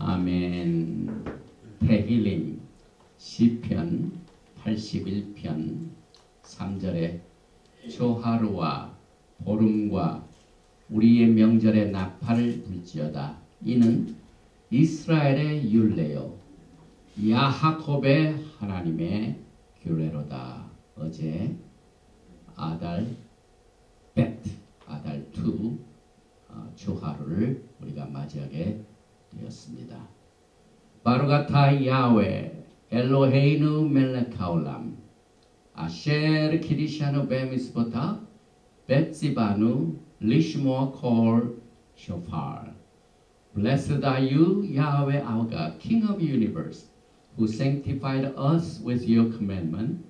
아멘. 테힐림 시편 81편 3절에 초하루와 보름과 우리의 명절에 나팔을 불지어다. 이는 이스라엘의 율례요 야하콥의 하나님의 규례로다. 어제 아달 베트 아달 2 초하루를 우리가 맞이하게 되었습니다. 바루가타 야훼 엘로헤이누 멜렉 하올람 아셰르 키리샤누 베미스보타 베츠바누 리시모아 콜 쇼파르. Blessed are you, Yahweh our God, King of the universe, who sanctified us with your commandment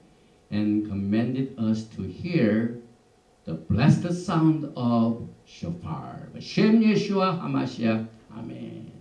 and commanded us to hear the blessed sound of shofar. Shem Yeshua HaMashiach. Amen.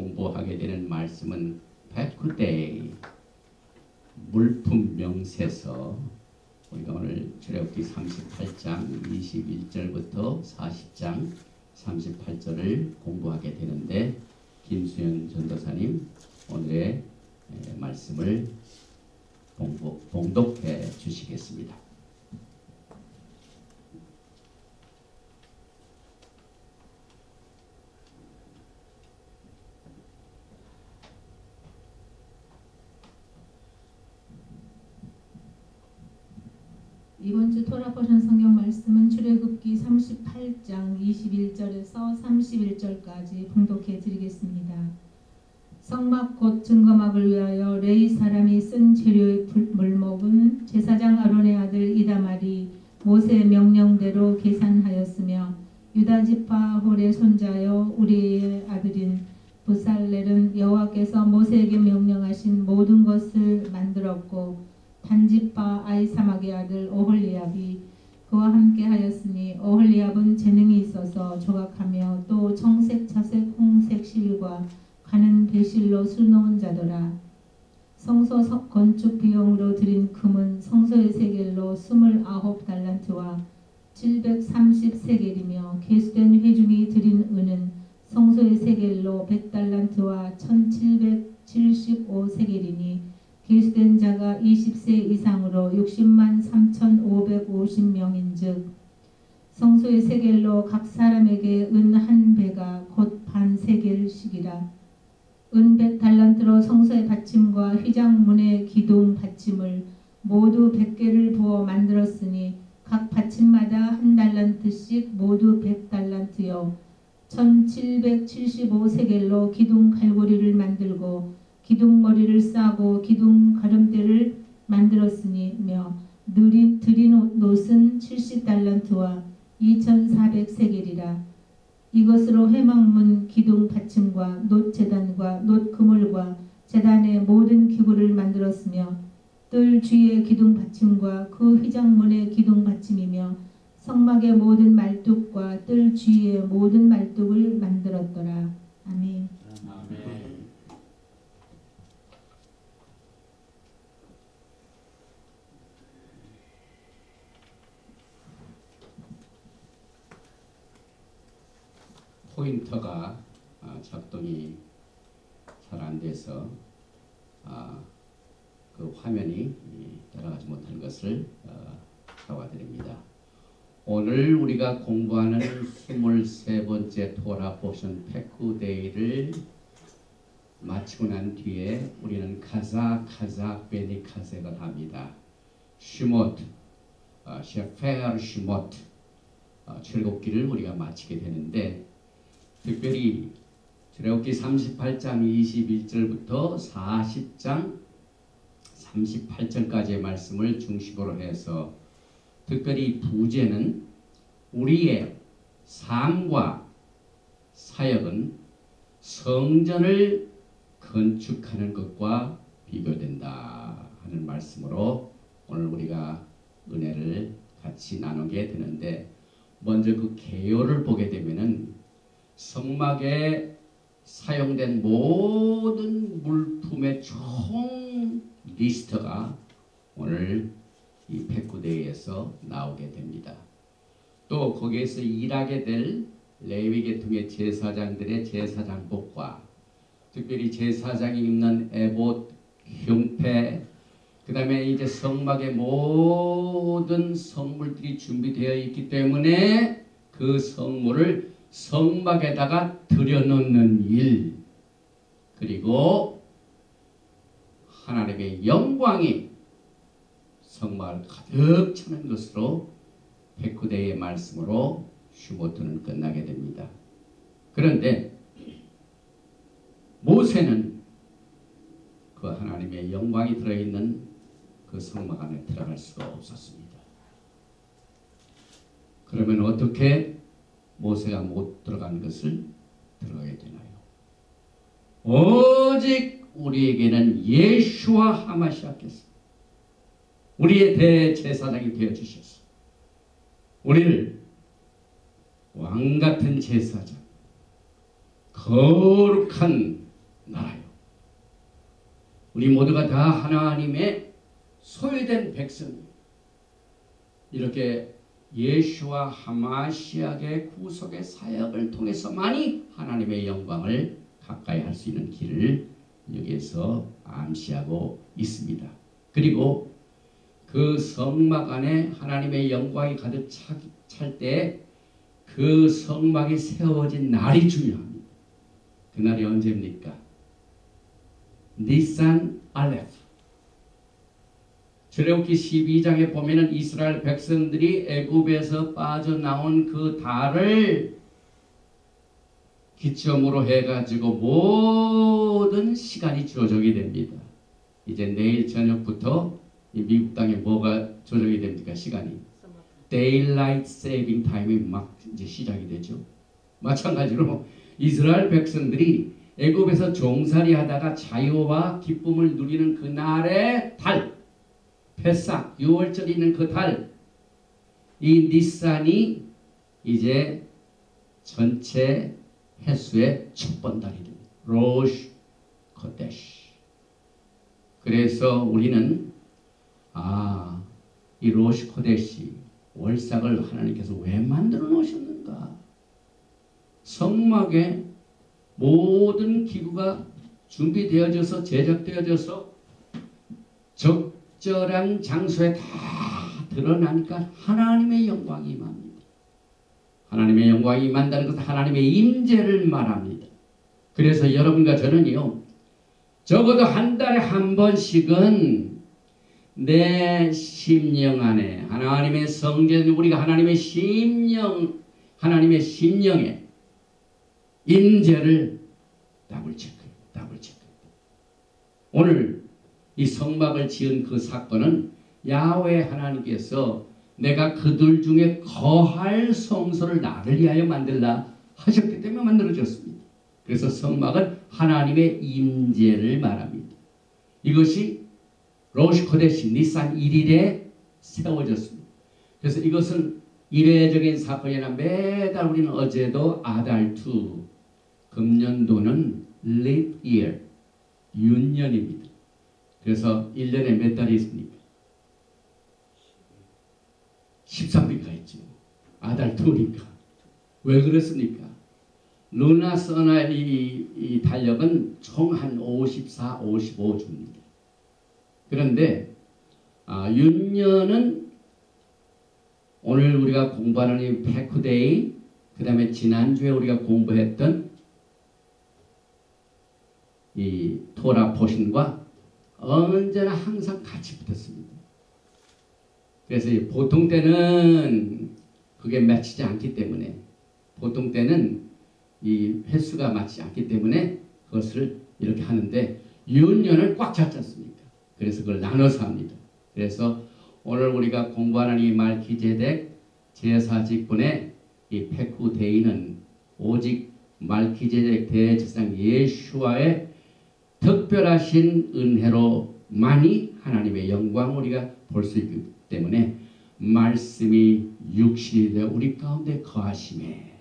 공부하게 되는 말씀은 백후데이 물품 명세서 우리가 오늘 출애굽기 38장 21절부터 40장 38절을 공부하게 되는데 김수현 전도사님 오늘의 말씀을 봉독해 주시겠습니다. 이번 주 토라 포션 성경 말씀은 출애굽기 38장 21절에서 31절까지 봉독해 드리겠습니다. 성막 곧 증거막을 위하여 레위 사람이 쓴 재료의 물목은 제사장 아론의 아들 이다말이 모세의 명령대로 계산하였으며 유다 지파 홀의 손자여 우리의 아들인 부살렐은 여호와께서 모세에게 명령하신 모든 것을 만들었고 단지파 아이사막의 아들 오홀리압이 그와 함께 하였으니 오홀리압은 재능이 있어서 조각하며 또 청색, 차색, 홍색 실과 가는 배실로 수놓은 자더라. 성소 건축 비용으로 드린 금은 성소의 세겔로 29달란트와 730세겔이며 계수된 회중이 드린 은은 성소의 세겔로 100달란트와 1775세겔이니 계수된 자가 20세 이상으로 60만 3,550명인즉 성소의 세겔로 각 사람에게 은 한 배가 곧 반 세겔씩이라. 은 100달란트로 성소의 받침과 휘장문의 기둥 받침을 모두 100개를 부어 만들었으니 각 받침마다 한 달란트씩 모두 100달란트요 1775세겔로 기둥 갈고리를 만들고 기둥 머리를 싸고 기둥 가름대를 만들었으니며 드린 놋은 70달란트와 2400세겔이라. 이것으로 회막문 기둥 받침과 놋 제단과 놋 그물과 제단의 모든 기구를 만들었으며 뜰 주위의 기둥 받침과 그 휘장문의 기둥 받침이며 성막의 모든 말뚝과 뜰 주위의 모든 말뚝을 만들었더라. 아멘. 아멘. 포인터가 작동이 잘 안 돼서 그 화면이 따라가지 못한 것을 사과드립니다. 오늘 우리가 공부하는 23번째 토라 포션 페쿠데이를 마치고 난 뒤에 우리는 카자 베니카세가 합니다. 슈모트, 셰페르 슈모트 출애굽기를 우리가 마치게 되는데 특별히 출애굽기 38장 21절부터 40장 38절까지의 말씀을 중심으로 해서 특별히 부제는 우리의 삶과 사역은 성전을 건축하는 것과 비교된다 하는 말씀으로 오늘 우리가 은혜를 같이 나누게 되는데 먼저 그 개요를 보게 되면은 성막에 사용된 모든 물품의 총 리스트가 오늘 이 백구대에서 나오게 됩니다. 또 거기에서 일하게 될 레위 계통의 제사장들의 제사장복과 특별히 제사장이 입는 에봇, 흉패, 그 다음에 이제 성막의 모든 성물들이 준비되어 있기 때문에 그 성물을 성막에다가 들여놓는 일, 그리고 하나님의 영광이 성막을 가득 차는 것으로 백구대의 말씀으로 슈모트는 끝나게 됩니다. 그런데 모세는 그 하나님의 영광이 들어있는 그 성막 안에 들어갈 수가 없었습니다. 그러면 어떻게 모세가 못 들어간 것을 들어가게 되나요? 오직 우리에게는 예수와 하마시아께서 우리의 대제사장이 되어주셔서 우리를 왕같은 제사장, 거룩한 나라요. 우리 모두가 다 하나님의 소유된 백성이에요. 이렇게 예수와 하마시아의 구속의 사역을 통해서만이 하나님의 영광을 가까이 할 수 있는 길을 여기에서 암시하고 있습니다. 그리고 그 성막 안에 하나님의 영광이 가득 찰 때 그 성막이 세워진 날이 중요합니다. 그날이 언제입니까? 니산 알레프. 출애굽기 12장에 보면은 이스라엘 백성들이 애굽에서 빠져나온 그 달을 기점으로 해가지고 모든 시간이 조정이 됩니다. 이제 내일 저녁부터 미국 땅에 뭐가 조정이 됩니까? 시간이 Daylight Saving Time이 막 이제 시작이 되죠. 마찬가지로 이스라엘 백성들이 애굽에서 종살이 하다가 자유와 기쁨을 누리는 그날의 달, 페삭 6월절이 있는 그 달, 이 니산이 이제 전체 횟수의 첫 번달이 됩니다. 로시 코데시. 그래서 우리는 이 로시 코데시 월삭을 하나님께서 왜 만들어 놓으셨는가? 성막에 모든 기구가 준비되어져서 제작되어져서 적절한 장소에 다 드러나니까 하나님의 영광이 임합니다. 하나님의 영광이 임한다는 것은 하나님의 임재를 말합니다. 그래서 여러분과 저는요, 적어도 한 달에 한 번씩은 내 심령 안에 하나님의 성전, 우리가 하나님의 심령에 임재를 더블 체크해요. 오늘 이 성막을 지은 그 사건은 야훼 하나님께서 내가 그들 중에 거할 성소를 나를 위하여 만들라 하셨기 때문에 만들어졌습니다. 그래서 성막은 하나님의 임재를 말합니다. 이것이 로시코데시 니산 1일에 세워졌습니다. 그래서 이것은 이례적인 사건이 아니라 매달 우리는 어제도 아달2 금년도는 leap year 윤년입니다. 그래서 1년에 몇 달이 있습니까? 13일가 있죠. 아달2니까. 왜 그렇습니까? 루나 서나 이 달력은 총 한 54, 55주입니다. 그런데 윤년은 오늘 우리가 공부하는 이 페쿠데이, 그 다음에 지난주에 우리가 공부했던 이 토라 포신과 언제나 항상 같이 붙었습니다. 그래서 보통 때는 그게 맞지 않기 때문에, 보통 때는 이 횟수가 맞지 않기 때문에 그것을 이렇게 하는데 윤년을 꽉 잡지 않습니까? 그래서 그걸 나눠서 합니다. 그래서 오늘 우리가 공부하는 이 말키제덱 제사직분의 이 페쿠데이는 오직 말키제덱 대제사장 예수와의 특별하신 은혜로만이 하나님의 영광을 우리가 볼 수 있기 때문에 말씀이 육신이 되어 우리 가운데 거하심에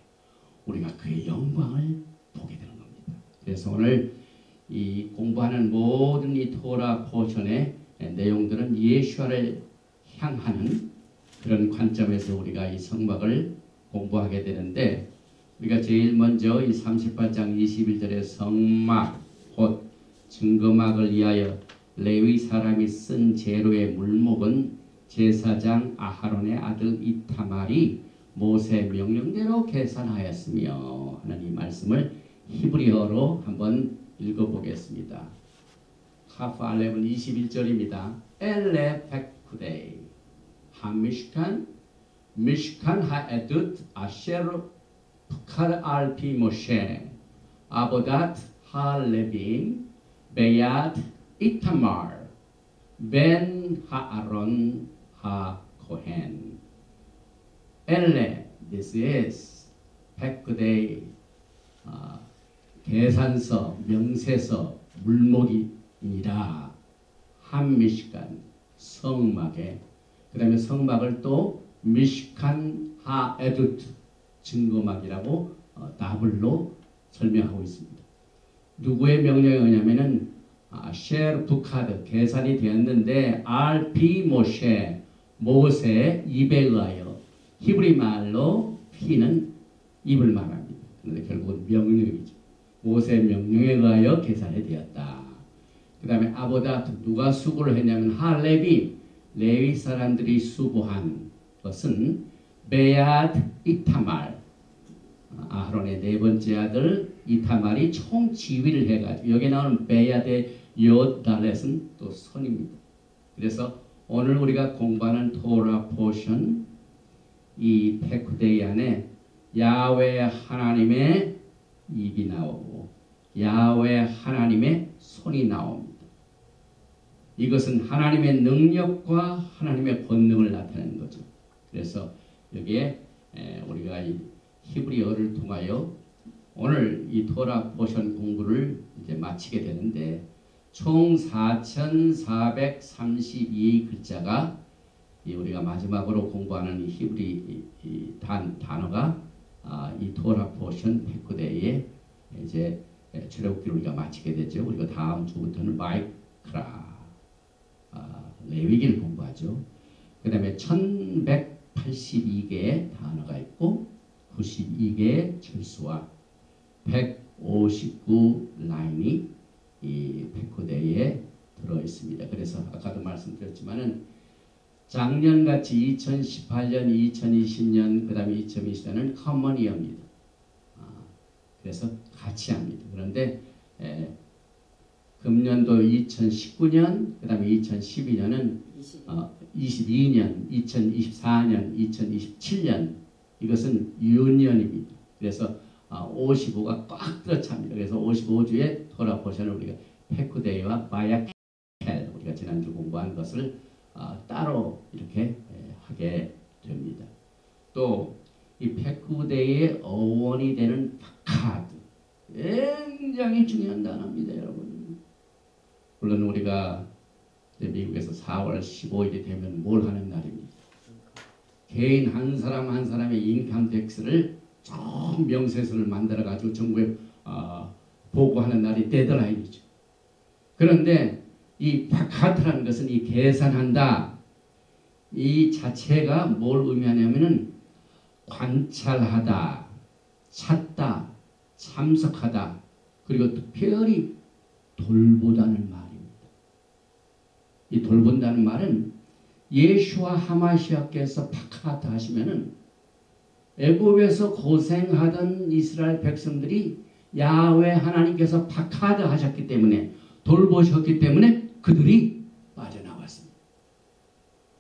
우리가 그의 영광을 보게 되는 겁니다. 그래서 오늘 이 공부하는 모든 이 토라 포션의 내용들은 예수와를 향하는 그런 관점에서 우리가 이 성막을 공부하게 되는데, 우리가 제일 먼저 이 38장 21절의 성막 곧 증거막을 위하여 레위 사람이 쓴 제로의 물목은 제사장 아하론의 아들 이타말이 모세 명령대로 계산하였으며 하는 이 말씀을 히브리어로 한번 읽어보겠습니다. 카파 알렙은 21절입니다. 엘레 페쿠데이 하미시칸 미시칸 하에둡 아셰르 푸칼 알피 모셰 아보닷 하레빔 베얏 이타말 벤 하아론 하코헨. 엘레, this is 페쿠데이, 계산서, 명세서, 물목이니라. 한 미시간 성막에, 그 다음에 성막을 또 미시칸 하에둡 증거막이라고 다블로 설명하고 있습니다. 누구의 명령에 의하면은 셰르프 카드 계산이 되었는데 RP 모세 입에 의하여 히브리 말로 P는 입을 말합니다. 그런데 결국은 명령이죠. 모세 명령에 의하여 계산이 되었다. 그 다음에 아보다 누가 수고를 했냐면 할레비 레위 사람들이 수고한 것은 베앗 이타말 아하론의 네 번째 아들 이타말이 총 지휘를 해가지고 여기 나오는 베앗의 요달렛은 또 선입니다. 그래서 오늘 우리가 공부하는 토라 포션 이 페쿠데이 안에 야훼 하나님의 입이 나오고 야훼 하나님의 손이 나옵니다. 이것은 하나님의 능력과 하나님의 권능을 나타내는 거죠. 그래서 여기에 우리가 이 히브리어를 통하여 오늘 이 토라 포션 공부를 이제 마치게 되는데 총 4,432의 글자가 우리가 마지막으로 공부하는 이 히브리 단어가 이 토라 포션 페쿠데이에 이제 출애굽기를 우리가 마치게 되죠. 우리가 다음 주부터는 마이크라 레위기를 공부하죠. 그 다음에 1182개의 단어가 있고 92개의 철수와 159 라인이 이 페쿠데이에 들어 있습니다. 그래서 아까도 말씀드렸지만은 작년같이 2018년, 2020년, 그 다음에 2020년은 커먼 이어입니다. 그래서 같이 합니다. 그런데 금년도 2019년, 그 다음에 2012년은 22년, 2024년, 2027년 이것은 유년입니다. 그래서 55가 꽉 들어찹니다. 그래서 55주에 토라 포션을 우리가 페쿠데이와 바야켈 우리가 지난주 공부한 것을 따로 이렇게 하게 됩니다. 또 이 페쿠데이의 어원이 되는 파카드 굉장히 중요한 단어입니다, 여러분. 물론 우리가 미국에서 4월 15일이 되면 뭘 하는 날입니까? 개인 한 사람 한 사람의 인컴 텍스를 좀 명세서를 만들어 가지고 정부에 보고하는 날이 데드라인이죠. 그런데 이 파카트라는 것은 이 계산한다 이 자체가 뭘 의미하냐면은 관찰하다, 찾다, 참석하다, 그리고 특별히 돌보다는 말입니다. 이 돌본다는 말은 예수와 하마시아께서 파카트 하시면은 애굽에서 고생하던 이스라엘 백성들이 야훼 하나님께서 파카드 하셨기 때문에 돌보셨기 때문에 그들이 빠져나왔습니다.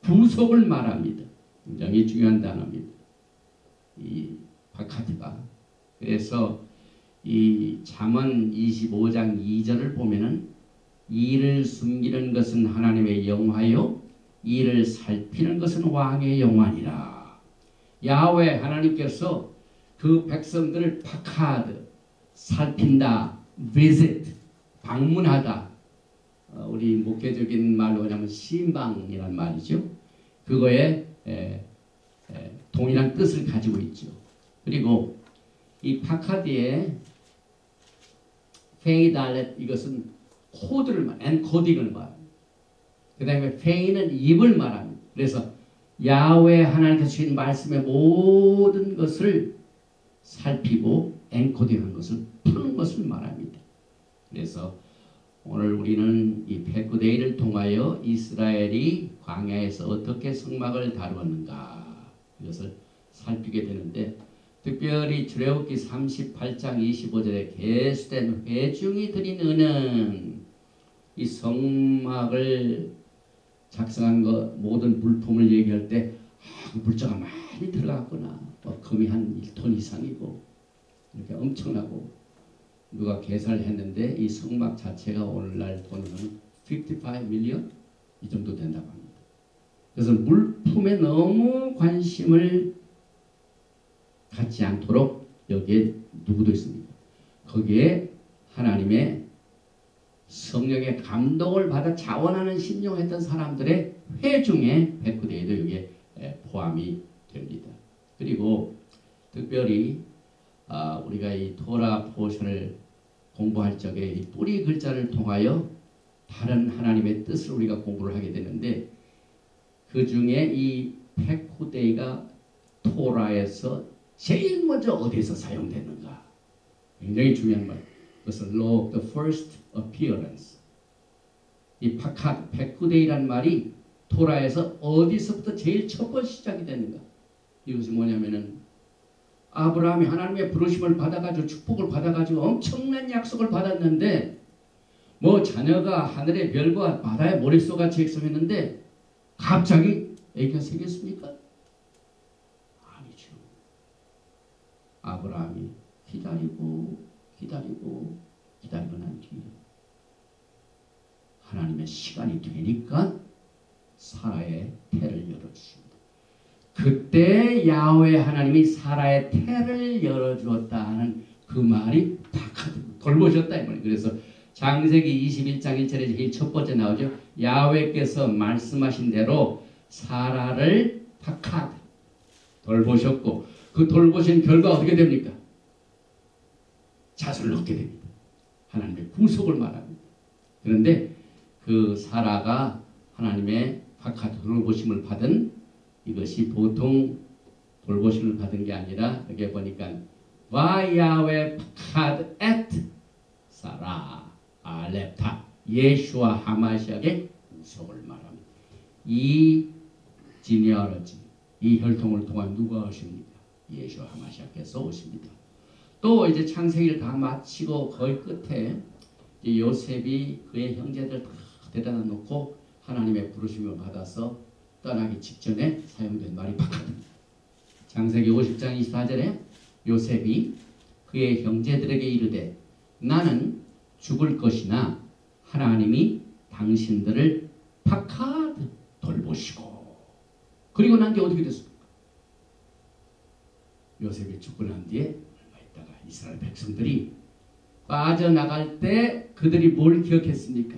구속을 말합니다. 굉장히 중요한 단어입니다. 이 파카드가. 그래서 이 잠언 25장 2절을 보면은 이를 숨기는 것은 하나님의 영화요 이를 살피는 것은 왕의 영화니라. 야훼 하나님께서 그 백성들을 파카드 살핀다, visit 방문하다. 우리 목회적인 말로 하면 신방이란 말이죠. 그거에 동일한 뜻을 가지고 있죠. 그리고 이 파카드의 페이달렛 이것은 코드를 엔코딩을 말합니다. 그 다음에 페이는 입을 말합니다. 그래서 야훼 하나님께서 주신 말씀의 모든 것을 살피고 엔코딩한 것을 푸는 것을 말합니다. 그래서 오늘 우리는 이 페쿠데이를 통하여 이스라엘이 광야에서 어떻게 성막을 다루었는가 이것을 살피게 되는데 특별히 출애굽기 38장 25절에 계수된 회중이 드린 은은 이 성막을 작성한 것 모든 물품을 얘기할 때 물자가 많이 들어갔구나. 금이 한 1톤 이상이고 이렇게 엄청나고 누가 계산을 했는데 이 성막 자체가 오늘날 돈으로는 55 밀리언 이 정도 된다고 합니다. 그래서 물품에 너무 관심을 갖지 않도록 여기에 누구도 있습니다. 거기에 하나님의 성령의 감동을 받아 자원하는 신용했던 사람들의 회중의 페쿠데이도 여기에 포함이 됩니다. 그리고 특별히 우리가 이 토라 포션을 공부할 적에 이 뿌리 글자를 통하여 다른 하나님의 뜻을 우리가 공부를 하게 되는데 그 중에 이 페쿠데이가 토라에서 제일 먼저 어디에서 사용되는가? 굉장히 중요한 말. 그것은 law of the first appearance. 이 페쿠데이란 말이 토라에서 어디서부터 제일 첫 번째 시작이 되는가? 이것이 뭐냐면은 아브라함이 하나님의 부르심을 받아가지고 축복을 받아가지고 엄청난 약속을 받았는데 뭐 자녀가 하늘의 별과 바다의 모래소같이 행성했는데 갑자기 애기가 생겼습니까? 아니죠. 아브라함이 기다리고 난 뒤에 하나님의 시간이 되니까 사라의 태를 열어주십니다. 그때 야훼 하나님이 사라의 태를 열어주었다 하는 그 말이 돌보셨다 이 말이에요. 그래서 창세기 21장 1절에 제일 첫 번째 나오죠. 야훼께서 말씀하신 대로 사라를 돌보셨고 그 돌보신 결과 어떻게 됩니까? 자손을 얻게 됩니다. 하나님의 구속을 말합니다. 그런데 그 사라가 하나님의 돌보심을 받은 이것이 보통 돌보심을 받은 게 아니라 여기 보니까 와야웨 파카드 앳 사라 알렙타 예수와 하마시아의 구속을 말합니다. 이 지니어러지 이 혈통을 통한 누가 오십니까? 예수와 하마시아께서 오십니다. 또 이제 창세기를 다 마치고 거의 끝에 요셉이 그의 형제들 다 데려다 놓고 하나님의 부르심을 받아서 떠나기 직전에 사용된 말이 파카드입니다. 창세기 50장 24절에 요셉이 그의 형제들에게 이르되 나는 죽을 것이나 하나님이 당신들을 파카드 돌보시고 그리고 난 뒤에 어떻게 됐습니까? 요셉이 죽고 난 뒤에 얼마 있다가 이스라엘 백성들이 빠져나갈 때 그들이 뭘 기억했습니까?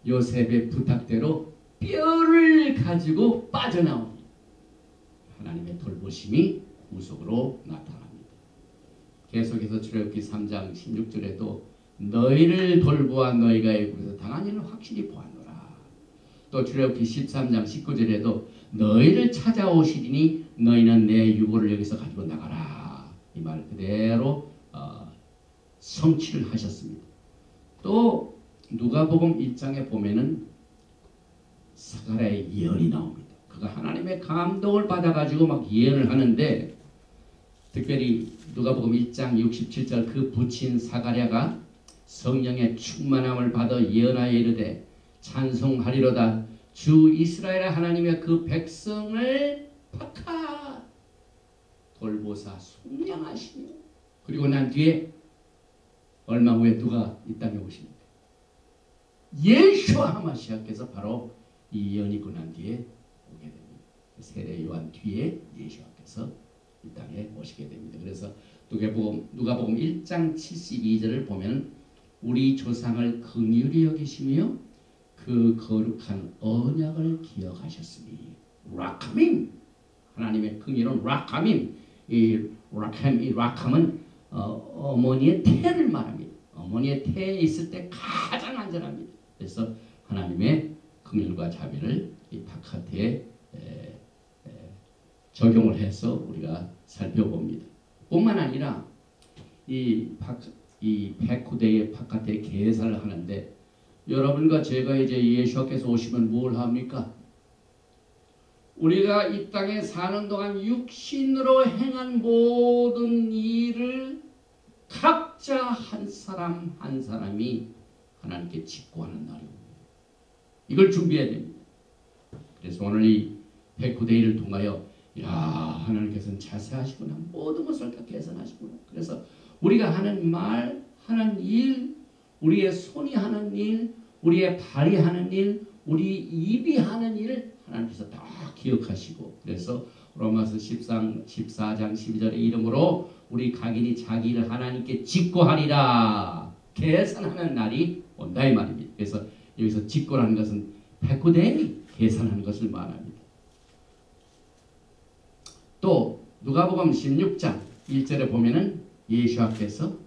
요셉의 부탁대로 뼈를 가지고 빠져나옵니다. 하나님의 돌보심이 구속으로 나타납니다. 계속해서 출애굽기 3장 16절에도 너희를 돌보아 너희가 애굽에서 당한 일을 확실히 보았노라. 또 출애굽기 13장 19절에도 너희를 찾아오시리니 너희는 내 유고를 여기서 가지고 나가라. 이 말 그대로 성취를 하셨습니다. 또 누가복음 1장에 보면은 사가랴의 예언이 나옵니다. 그가 하나님의 감동을 받아가지고 막 예언을 하는데 특별히 누가복음 1장 67절 그 부친 사가랴가 성령의 충만함을 받아 예언하여 이르되 찬송하리로다 주 이스라엘 하나님의 그 백성을 파카 돌보사 속량하시며 그리고 난 뒤에 얼마 후에 누가 이 땅에 오십니까? 예수와 하마시아께서 바로 이 예언이 있고 난 뒤에 오게 됩니다. 세례 요한 뒤에 예수께서 이 땅에 오시게 됩니다. 그래서 누가복음 1장 72절을 보면 우리 조상을 긍휼히 여기시며 그 거룩한 언약을 기억하셨으니 라카밈 하나님의 긍휼은 라카밈 이 라캄은 어머니의 태를 말합니다. 어머니의 태에 있을 때 가장 안전합니다. 그래서 하나님의 긍휼과 자비를 이 파카트에 적용을 해서 우리가 살펴봅니다. 뿐만 아니라 이 페쿠데의 파카트의 계산을 하는데 여러분과 제가 이제 예수께서 오시면 뭘 합니까? 우리가 이 땅에 사는 동안 육신으로 행한 모든 일을 각자 한 사람 한 사람이 하나님께 직고하는 날입니다. 이걸 준비해야 됩니다. 그래서 오늘 이 페쿠데이를 통하여 야 하나님께서는 자세하시구나. 모든 것을 다 계산하시구나. 그래서 우리가 하는 말, 하는 일, 우리의 손이 하는 일, 우리의 발이 하는 일, 우리 입이 하는 일을 하나님께서 다 기억하시고 그래서 로마서 14장 12절의 이름으로 우리 각인이 자기 일을 하나님께 직고하리라. 계산하는 날이 온다 이 말입니다. 그래서 여기서 직고라는 것은 페쿠데이 계산하는 것을 말합니다. 또 누가복음 16장 1절에 보면은 예수께서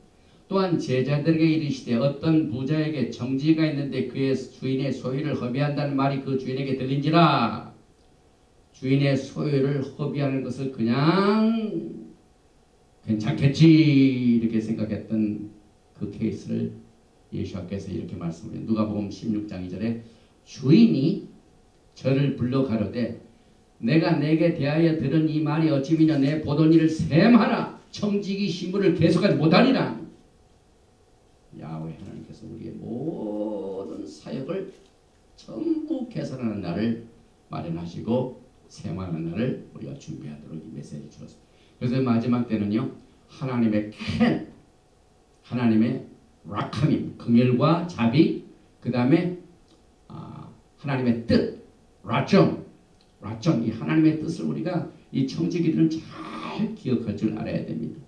또한 제자들에게 이르시되 어떤 부자에게 정지가 있는데 그의 주인의 소유를 허비한다는 말이 그 주인에게 들린지라. 주인의 소유를 허비하는 것을 그냥 괜찮겠지 이렇게 생각했던 그 케이스를 예수께서 이렇게 말씀해요. 누가복음 16장 2절에 주인이 저를 불러 가로되 내가 내게 대하여 들은 이 말이 어찌미냐 내 보던 일을 셈하라. 청지기 신분을 계속하지 못하리라. 야훼 하나님께서 우리의 모든 사역을 전부 개선하는 날을 마련하시고 셈하는 날을 우리가 준비하도록 이 메시지를 주었습니다. 그래서 마지막 때는요. 하나님의 켄, 하나님의 라카밈, 긍휼과 자비, 그 다음에 하나님의 뜻, 라정, 이 하나님의 뜻을 우리가 이 청지기들은 잘 기억할 줄 알아야 됩니다.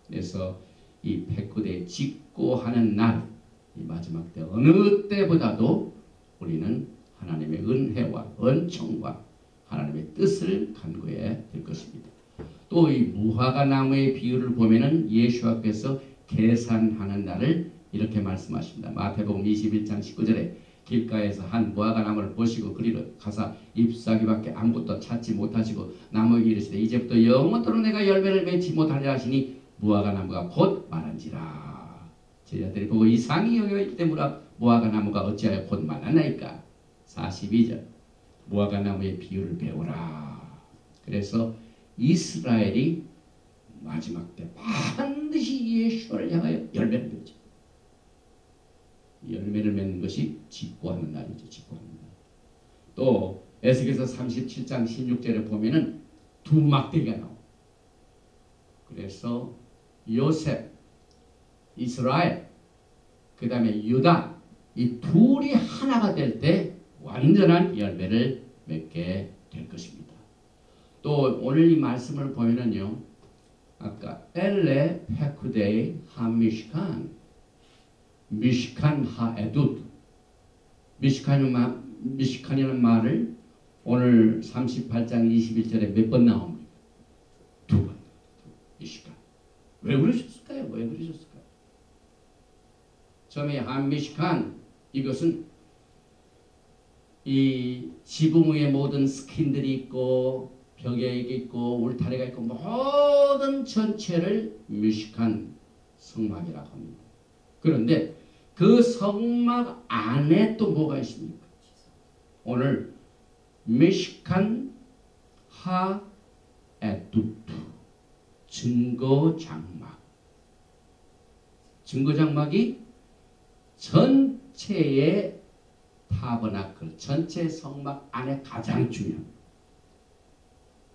그래서 이 백구대 직고하는 날, 이 마지막 때 어느 때보다도 우리는 하나님의 은혜와 은총과 하나님의 뜻을 간구해야 될 것입니다. 또 이 무화과 나무의 비유를 보면은 예수께서 계산하는 날을 이렇게 말씀하십니다. 마태복음 21장 19절에 길가에서 한 무화과 나무를 보시고 그리로 가사 잎사귀밖에 아무것도 찾지 못하시고 나무에게 이르시되 이제부터 영원토록 내가 열매를 맺지 못하리라 하시니 무화과 나무가 곧 말한지라. 제자들이 보고 이상히 여겨있기 때문에 무화과 나무가 어찌하여 곧 말하나이까. 42절 무화과 나무의 비유를 배우라. 그래서 이스라엘이 마지막 때 반드시 예수를 향하여 열매를 맺죠. 열매를 맺는 것이 직고하는 날이죠. 직고하는 날. 또 에스겔서 37장 16절에 보면은 두 막대기가 나옵니다. 그래서 요셉, 이스라엘, 그 다음에 유다 이 둘이 하나가 될 때 완전한 열매를 맺게 될 것입니다. 또 오늘 이 말씀을 보면은요. 아까 엘레 페쿠데이 하미시칸 미시칸 하에두드 미시칸이라는 말을 오늘 38장 21절에 몇 번 나옵니까? 두 번. 미시칸. 왜 그러셨을까요? 왜 그러셨을까요? 처음에 한미시칸 이것은 이 지붕 위에 모든 스킨들이 있고 벽에 있고 울타리가 있고 모든 전체를 미시칸 성막이라고 합니다. 그런데 그 성막 안에 또 뭐가 있습니까? 오늘 미시칸 하에두트 증거장막. 증거장막이 전체의 타버나클, 전체 성막 안에 가장 중요합니다.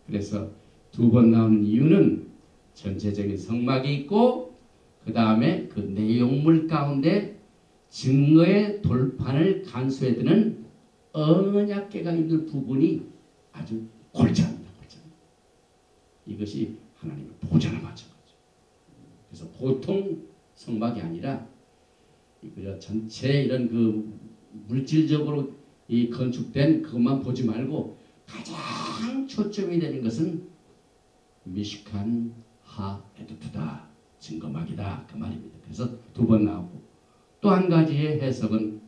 그래서 두 번 나오는 이유는 전체적인 성막이 있고 그 다음에 그 내용물 가운데 증거의 돌판을 간수해 드는 언약궤가 있는 부분이 아주 골자입니다. 이것이 하나님의 보좌나 마찬가지죠. 그래서 보통 성막이 아니라 그저 전체 이런 그 물질적으로 이 건축된 그것만 보지 말고 가장 초점이 되는 것은 미시칸 하에두트다. 증거막이다. 그 말입니다. 그래서 두 번 나오고 또 한 가지의 해석은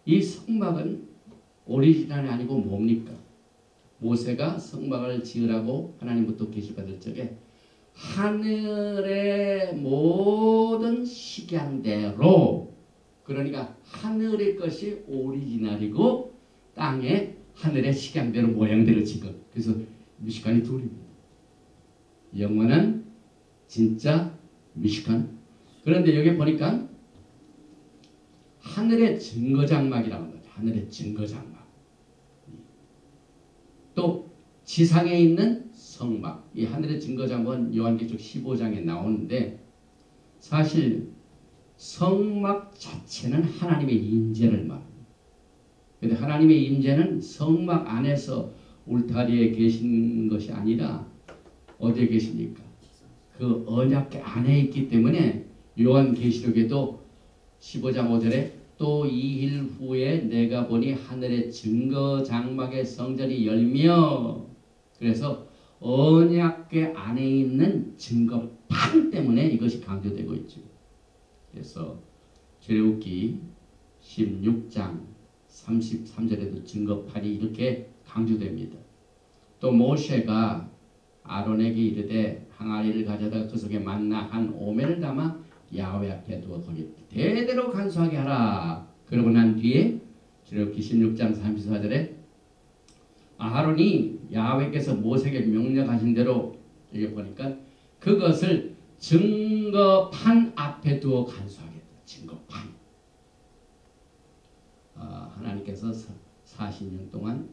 이 성막은 오리지널이 아니고 뭡니까? 모세가 성막을 지으라고 하나님부터 계시받을 적에 하늘의 모든 식양대로 그러니까 하늘의 것이 오리지널이고 땅에 하늘의 식양대로 모양대로 지금 그래서 미시칸이 둘입니다. 영원한 진짜 미시칸. 그런데 여기 보니까 하늘의 증거장막이라고 합니다. 하늘의 증거장막. 또 지상에 있는 성막. 이 하늘의 증거장막은 요한계시록 15장에 나오는데 사실 성막 자체는 하나님의 임재를 말합니다. 그런데 하나님의 임재는 성막 안에서 울타리에 계신 것이 아니라 어디에 계십니까? 그 언약궤 안에 있기 때문에 요한계시록에도 15장 5절에 또 2일 후에 내가 보니 하늘의 증거장막의 성전이 열며 그래서 언약궤 안에 있는 증거판 때문에 이것이 강조되고 있죠. 그래서 출애굽기 16장 33절에도 증거판이 이렇게 강조됩니다. 또 모세가 아론에게 이르되 항아리를 가져다가 그 속에 만나 한 오멜을 담아 야훼 앞에 두어 거기 대대로 간수하게 하라. 그러고 난 뒤에 출애굽기 16장 34절에 아론이 야훼께서 모세에게 명령하신 대로 여기 보니까 그것을 증거판 앞에 두어 간수하겠다. 증거판. 하나님께서 40년 동안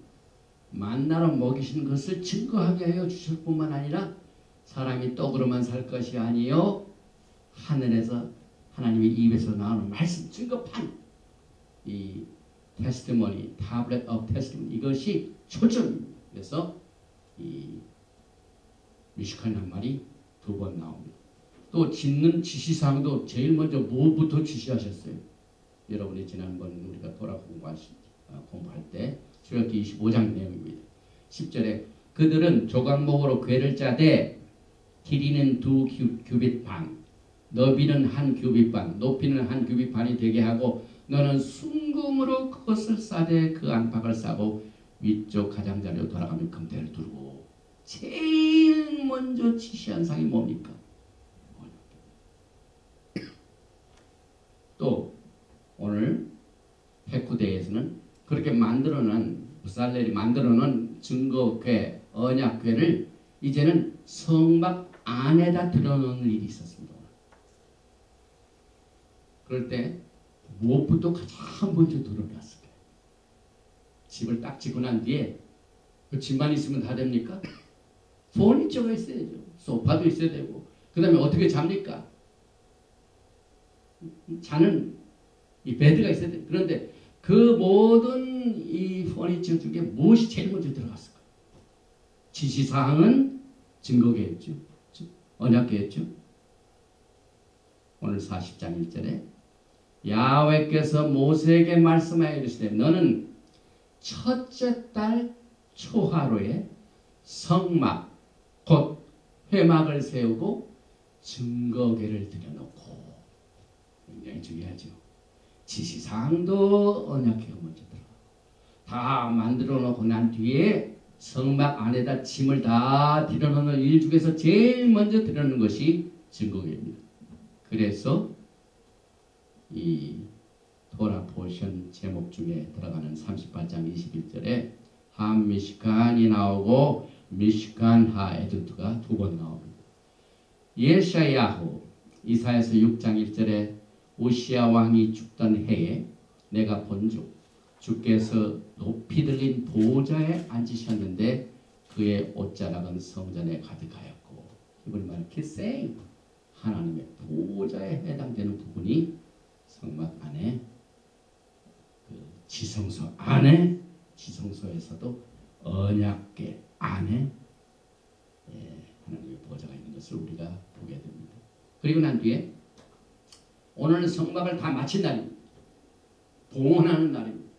만나로 먹이신 것을 증거하게 하여 주실 뿐만 아니라 사람이 떡으로만 살 것이 아니요 하늘에서 하나님의 입에서 나오는 말씀 증거판, 이 테스티머니, 타블렛 오브 테스티머니, 이것이 초점입니다. 그래서 이 미슈칸이라는 말이 2번 나옵니다. 또 짓는 지시사항도 제일 먼저 뭐부터 지시하셨어요? 여러분이 지난번 우리가 토라 공부할 때 출애굽기 25장 내용입니다. 10절에 그들은 조각목으로 궤를 짜되 길이는 2 규빗 반, 너비는 1 규빗 반, 높이는 1 규빗 반이 되게 하고 너는 순금으로 그것을 싸되 그 안팎을 싸고 위쪽 가장자리로 돌아가며 금대를 두르고. 제일 먼저 지시한 상이 뭡니까? 또 오늘 페쿠대에서는 그렇게 만들어놓은 부살렐이 만들어놓은 증거궤, 언약궤를 이제는 성막 안에다 들어놓는 일이 있었습니다. 그럴 때 무엇부터 가장 먼저 들어놨을까요? 집을 딱 짓고 난 뒤에 그 집만 있으면 다 됩니까? 포니처가 있어야죠. 소파도 있어야 되고 그 다음에 어떻게 잡니까? 자는 이 베드가 있어야 돼. 그런데 그 모든 이 퍼니처 중에 무엇이 제일 먼저 들어갔을까요? 지시사항은 증거계였죠. 언약계였죠. 오늘 40장 1절에 야훼께서 모세에게 말씀하여 이르시되 너는 첫째 달 초하루에 성막 곧 회막을 세우고 증거계를 들여놓고. 굉장히 중요하죠. 지시사항도 언약궤가 먼저 들어가고 다 만들어 놓고 난 뒤에 성막 안에다 짐을 다 들여놓는 일 중에서 제일 먼저 들여놓는 것이 증거궤입니다. 그래서 이 토라 포션 제목 중에 들어가는 38장 21절에 한 미시칸이 나오고 미시칸 하 에두트가 2번 나옵니다. 예샤야후 이사야서 6장 1절에 오시아 왕이 죽던 해에 내가 본즉 주께서 높이 들린 보좌에 앉으셨는데 그의 옷자락은 성전에 가득하였고. 이번에 말하는 키세잉 하나님의 보좌에 해당되는 부분이 성막 안에 그 지성소 안에 지성소에서도 언약궤 안에 하나님의 보좌가 있는 것을 우리가 보게 됩니다. 그리고 난 뒤에 오늘은 성막을 다 마친 날입니다. 봉헌하는 날입니다.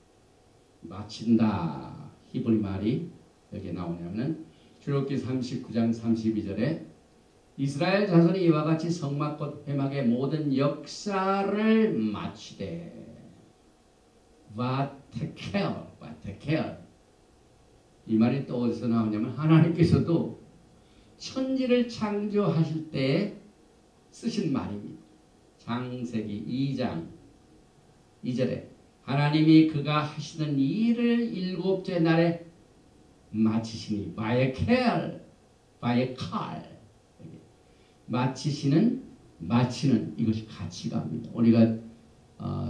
마친다. 히브리 말이 여기에 나오냐면 출애굽기 39장 32절에 이스라엘 자손이 이와 같이 성막 곧 회막의 모든 역사를 마치되 바테켈 이 말이 또 어디서 나오냐면 하나님께서도 천지를 창조하실 때 쓰신 말입니다. 창세기 2장 2절에 하나님이 그가 하시는 일을 7째 날에 마치시니 바에칼 마치는 이것이 가치가 합니다. 우리가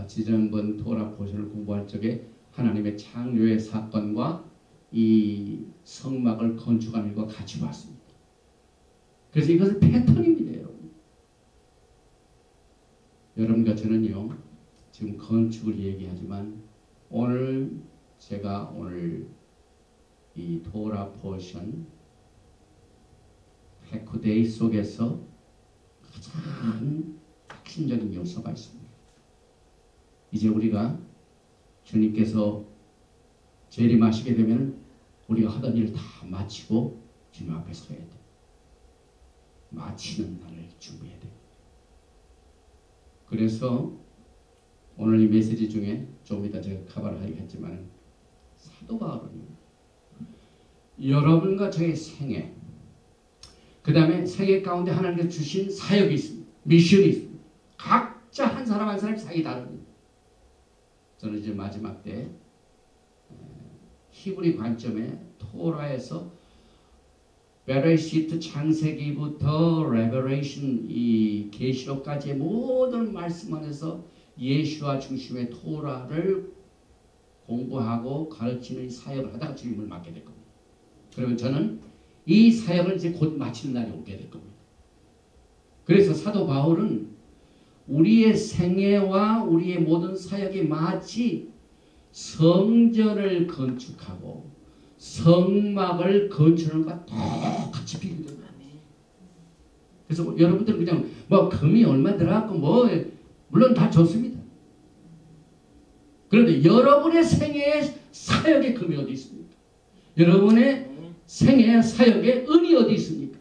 지난번 토라 포션을 공부할 적에 하나님의 창조의 사건과 이 성막을 건축하는 것과 같이 봤습니다. 그래서 이것은 패턴입니다. 여러분과 저는요 지금 건축을 얘기하지만 제가 오늘 이 토라 포션 페쿠데이 속에서 가장 핵심적인 요소가 있습니다. 이제 우리가 주님께서 재림하시게 되면 우리가 하던 일을 다 마치고 주님 앞에 서야 돼. 마치는 날을 준비해야 돼. 그래서 오늘 이 메시지 중에 좀 이따 제가 커버를 하겠지만 사도 바울은 여러분과 저의 생애, 그 다음에 생애 가운데 하나님께서 주신 사역이 있습니다. 미션이 있습니다. 각자 한 사람 한 사람이 사역이 다릅니다. 저는 이제 마지막 때 히브리 관점에 토라에서 베레시트 창세기부터 레버레이션 이 계시록까지의 모든 말씀 안에서 예수와 중심의 토라를 공부하고 가르치는 사역을 하다가 주님을 맡게 될 겁니다. 그러면 저는 이 사역을 이제 곧 마치는 날이 오게 될 겁니다. 그래서 사도 바울은 우리의 생애와 우리의 모든 사역이 마치 성전을 건축하고 성막을 건축하는 것과 똑같이 비교됩니다. 그래서 여러분들은 그냥 뭐 금이 얼마 들어갔고 뭐 물론 다 좋습니다. 그런데 여러분의 생애의 사역의 금이 어디 있습니까? 여러분의 생애의 사역의 은이 어디 있습니까?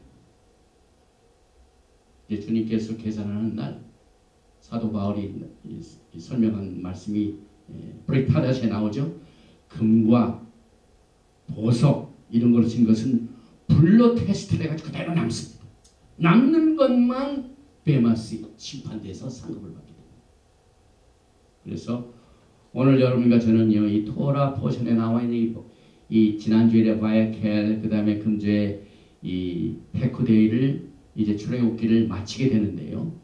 이제 주님께서 계산하는 날 사도 바울이 설명한 말씀이 브레이타다시에 나오죠. 금과 보석 이런 걸로 진 것은 불로 테스트를 해가지고 그대로 남습니다. 남는 것만 베마스 심판대에서 상급을 받게 됩니다. 그래서 오늘 여러분과 저는요, 이 토라 포션에 나와 있는 이 지난주에 레바야켈, 그 다음에 금주에 이 페쿠데이를 이제 출애굽기를 마치게 되는데요.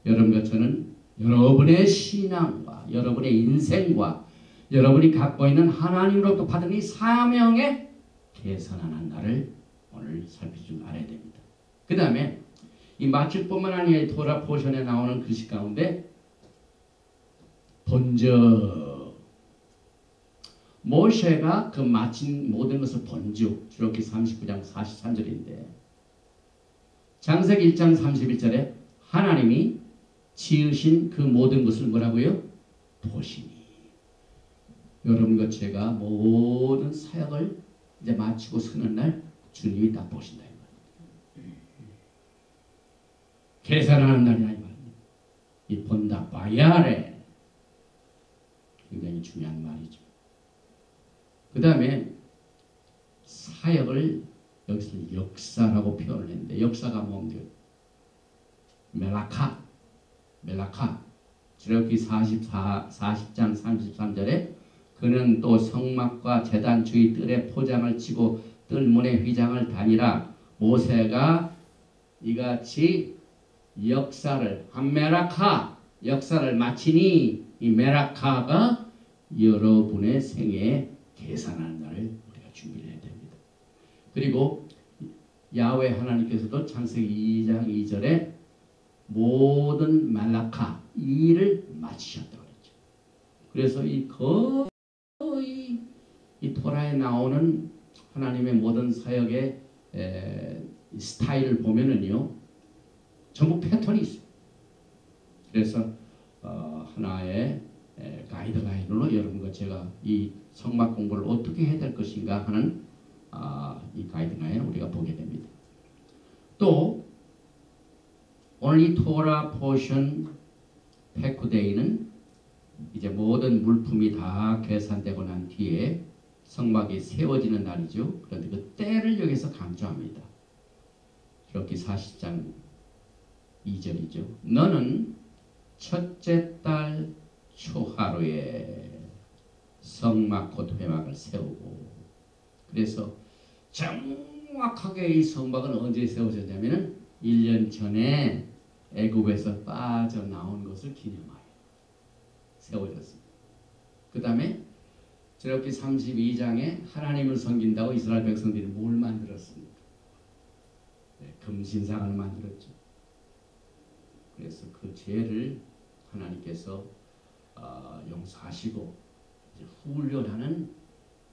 여러분과 저는 여러분의 신앙과 여러분의 인생과 여러분이 갖고 있는 하나님으로부터 받은 이 사명에 계산하는 날을 오늘 살필 줄 알아야 됩니다. 그 다음에 이 마칠 뿐만 아니라 토라 포션에 나오는 글씨 가운데 번져 모세가 그 마친 모든 것을 번주 출애굽기 39장 43절인데 창세기 1장 31절에 하나님이 지으신 그 모든 것을 뭐라고요? 보시니. 여러분과 제가 모든 사역을 이제 마치고 서는 날 주님이 딱 보신다 이 말입니다. 계산하는 날이라 이 말입니다. 이 본다 바야레 굉장히 중요한 말이죠. 그 다음에 사역을 여기서 역사라고 표현을 했는데 역사가 뭡니까? 멜라카 출애굽기 40장 33절에 그는 또 성막과 제단 주위 뜰에 포장을 치고 뜰문에 휘장을 다니라. 모세가 이같이 역사를 한 메라카 역사를 마치니 이 메라카가 여러분의 생애에 계산하는 날을 우리가 준비를 해야 됩니다. 그리고 야훼 하나님께서도 창세기 2장 2절에 모든 말라카 일을 마치셨다고 그랬죠. 그래서 거의 이 토라에 나오는 하나님의 모든 사역의 스타일을 보면은요 전부 패턴이 있어요. 그래서 하나의 가이드라인으로 여러분과 제가 이 성막 공부를 어떻게 해야 될 것인가 하는 이 가이드라인을 우리가 보게 됩니다. 또 오늘 이 토라 포션 페쿠데이는 이제 모든 물품이 다 계산되고 난 뒤에 성막이 세워지는 날이죠. 그런데 그 때를 여기서 강조합니다. 출애굽기 40장 2절이죠. 너는 첫째 달 초하루에 성막 곧 회막을 세우고 그래서 정확하게 이 성막은 언제 세워졌냐면 1년 전에 애굽에서 빠져나온 것을 기념하여 세워졌습니다. 그 다음에 출애굽기 32장에 하나님을 섬긴다고 이스라엘 백성들이 뭘 만들었습니까? 금신상을 만들었죠. 그래서 그 죄를 하나님께서 용서하시고 이제 훈련하는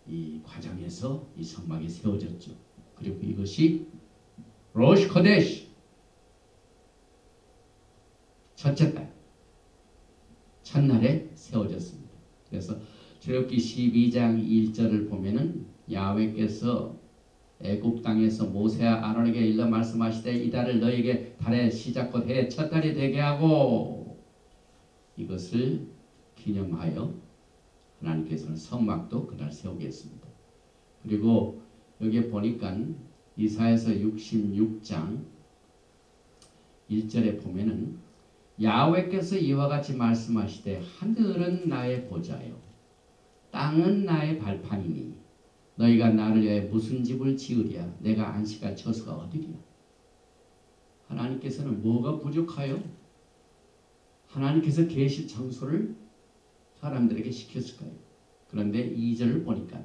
이 과정에서 이 성막이 세워졌죠. 그리고 이것이 로시 코데시 첫째 달 첫날에 세워졌습니다. 그래서 출애굽기 12장 1절을 보면은 야훼께서 애굽 땅에서 모세와 아론에게 일러 말씀하시되 이 달을 너에게 달의 시작 곧 해의 첫 달이 되게 하고 이것을 기념하여 하나님께서는 성막도 그날 세우겠습니다. 그리고 여기에 보니까 이사야서 66장 1절에 보면은 야훼께서 이와 같이 말씀하시되 하늘은 나의 보좌요 땅은 나의 발판이니 너희가 나를 위해 무슨 집을 지으랴 내가 안식할 처소가 어디랴. 하나님께서는 뭐가 부족하여 하나님께서 계실 장소를 사람들에게 시켰을까요? 그런데 2절을 보니까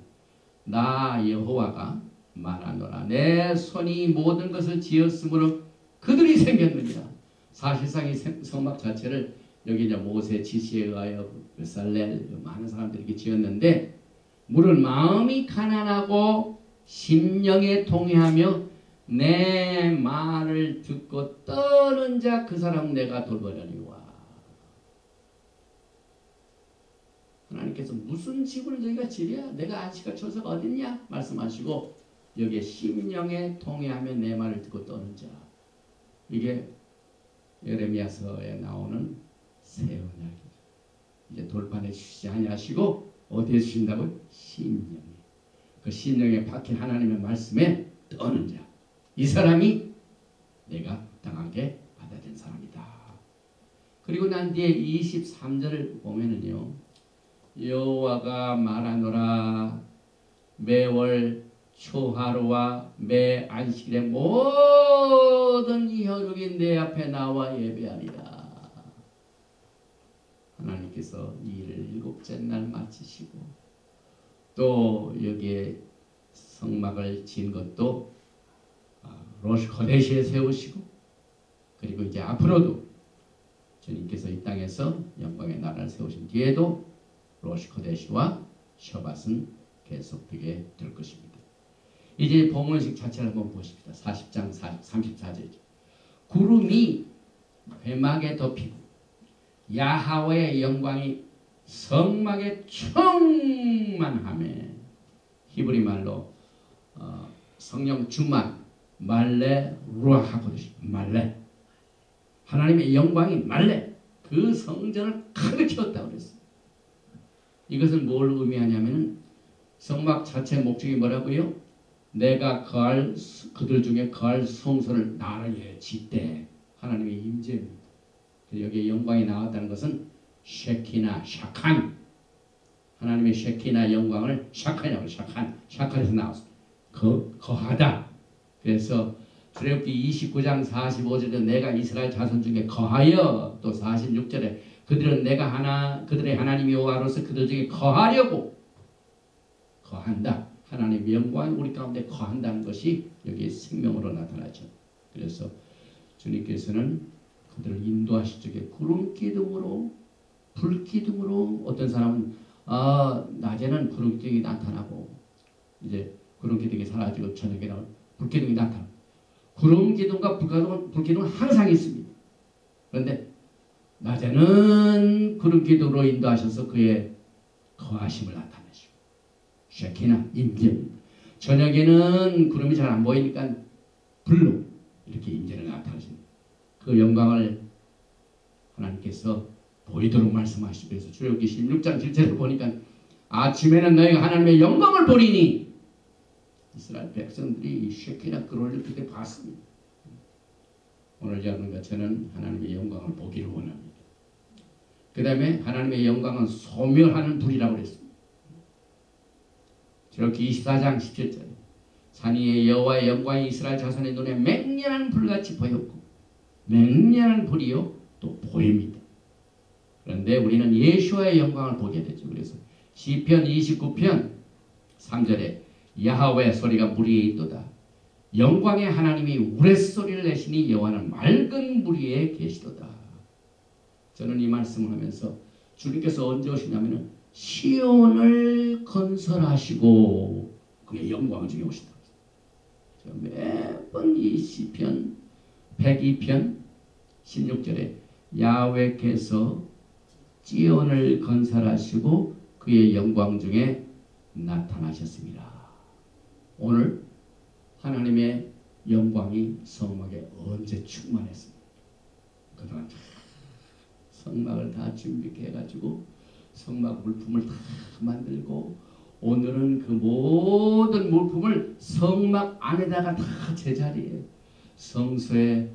나 여호와가 말하노라 내 손이 모든 것을 지었으므로 그들이 생겼느니라. 사실상 이 성막 자체를 여기 이제 모세 지시에 의하여 베살렐 많은 사람들이 지었는데 물은 마음이 가난하고 심령에 동의하며 내 말을 듣고 떠는 자 그 사람 내가 돌보려니와. 하나님께서 무슨 집을 너희가 지랴 내가 안식할 처소가 어딨냐 말씀하시고 여기에 심령에 동의하며 내 말을 듣고 떠는 자. 이게 예레미야서에 나오는 새 언약이죠. 이제 돌판에 주시지 아니하시고 어디에 주신다고요? 심령에. 그 심령에 박힌 하나님의 말씀에 떠는 자. 이 사람이 내가 당하게 받아들인 사람이다. 그리고 난 뒤에 23절을 보면은요. 여호와가 말하노라 매월 초하루와 매 안식일에 모든 혈육이 내 앞에 나와 예배하리라. 하나님께서 이 일을 7째 날 마치시고 또 여기에 성막을 지은 것도 로시 거데시에 세우시고 그리고 이제 앞으로도 주님께서 이 땅에서 영광의 나라를 세우신 뒤에도 로시 거데시와 셔밧은 계속되게 될 것입니다. 이제 본문식 자체를 한번 보십시다. 40장 34절 구름이 회막에 덮이고 야하웨의 영광이 성막에 충만하며 히브리 말로 성령 주만 말레 루아하고드시 말레 하나님의 영광이 말레 그 성전을 가득 채웠다고 그랬어요. 이것은 뭘 의미하냐면은 성막 자체 목적이 뭐라고요? 내가 거할 그들 중에 거할 성소를 나를 위해 짓되 하나님의 임재입니다. 여기에 영광이 나왔다는 것은 쉐키나 샤칸 하나님의 쉐키나 영광을 샤칸이라고 샤칸에서 나왔습니다. 거하다. 그래서 출애굽기 29장 45절에 내가 이스라엘 자손 중에 거하여 또 46절에 그들은 내가 그들의 하나님 여호와로서 그들 중에 거하려고 거한다. 하나님의 영광이 우리 가운데 거한다는 것이 여기에 생명으로 나타나죠. 그래서 주님께서는 그들을 인도하실 적에 구름기둥으로 불기둥으로 어떤 사람은 낮에는 구름기둥이 나타나고 이제 구름기둥이 사라지고 저녁에는 불기둥이 나타나고 구름기둥과 불기둥은 항상 있습니다. 그런데 낮에는 구름기둥으로 인도하셔서 그의 거하심을 나타내시고 쉐키나 임재 저녁에는 구름이 잘 안 보이니까 불로 이렇게 임재를 나타내십니다. 그 영광을 하나님께서 보이도록 말씀하시고 그래서 출애굽기 16장 7절을 보니까 아침에는 너희가 하나님의 영광을 보리니 이스라엘 백성들이 쉐키나 끌어올릴 때 봤습니다. 오늘 여러분과 저는 하나님의 영광을 보기를 원합니다. 그 다음에 하나님의 영광은 소멸하는 불이라고 그랬습니다. 출애굽기 24장 17절 산 위에 여호와의 영광이 이스라엘 자손의 눈에 맹렬한 불같이 보였고 맹렬한 불이요 또 보입니다. 그런데 우리는 예수와의 영광을 보게 되죠. 그래서 시편 29편 3절에 야하웨 소리가 물 위에 있도다. 영광의 하나님이 우레소리를 내시니 여호와는 맑은 물 위에 계시도다. 저는 이 말씀을 하면서 주님께서 언제 오시냐면은 시온을 건설하시고 그의 영광 중에 오신다. 매번 이 시편 102편 16절에 야훼께서 시온을 건설하시고 그의 영광 중에 나타나셨습니다. 오늘 하나님의 영광이 성막에 언제 충만했습니까? 그동안 성막을 다 준비해가지고 성막 물품을 다 만들고 오늘은 그 모든 물품을 성막 안에다가 다 제자리에 성소에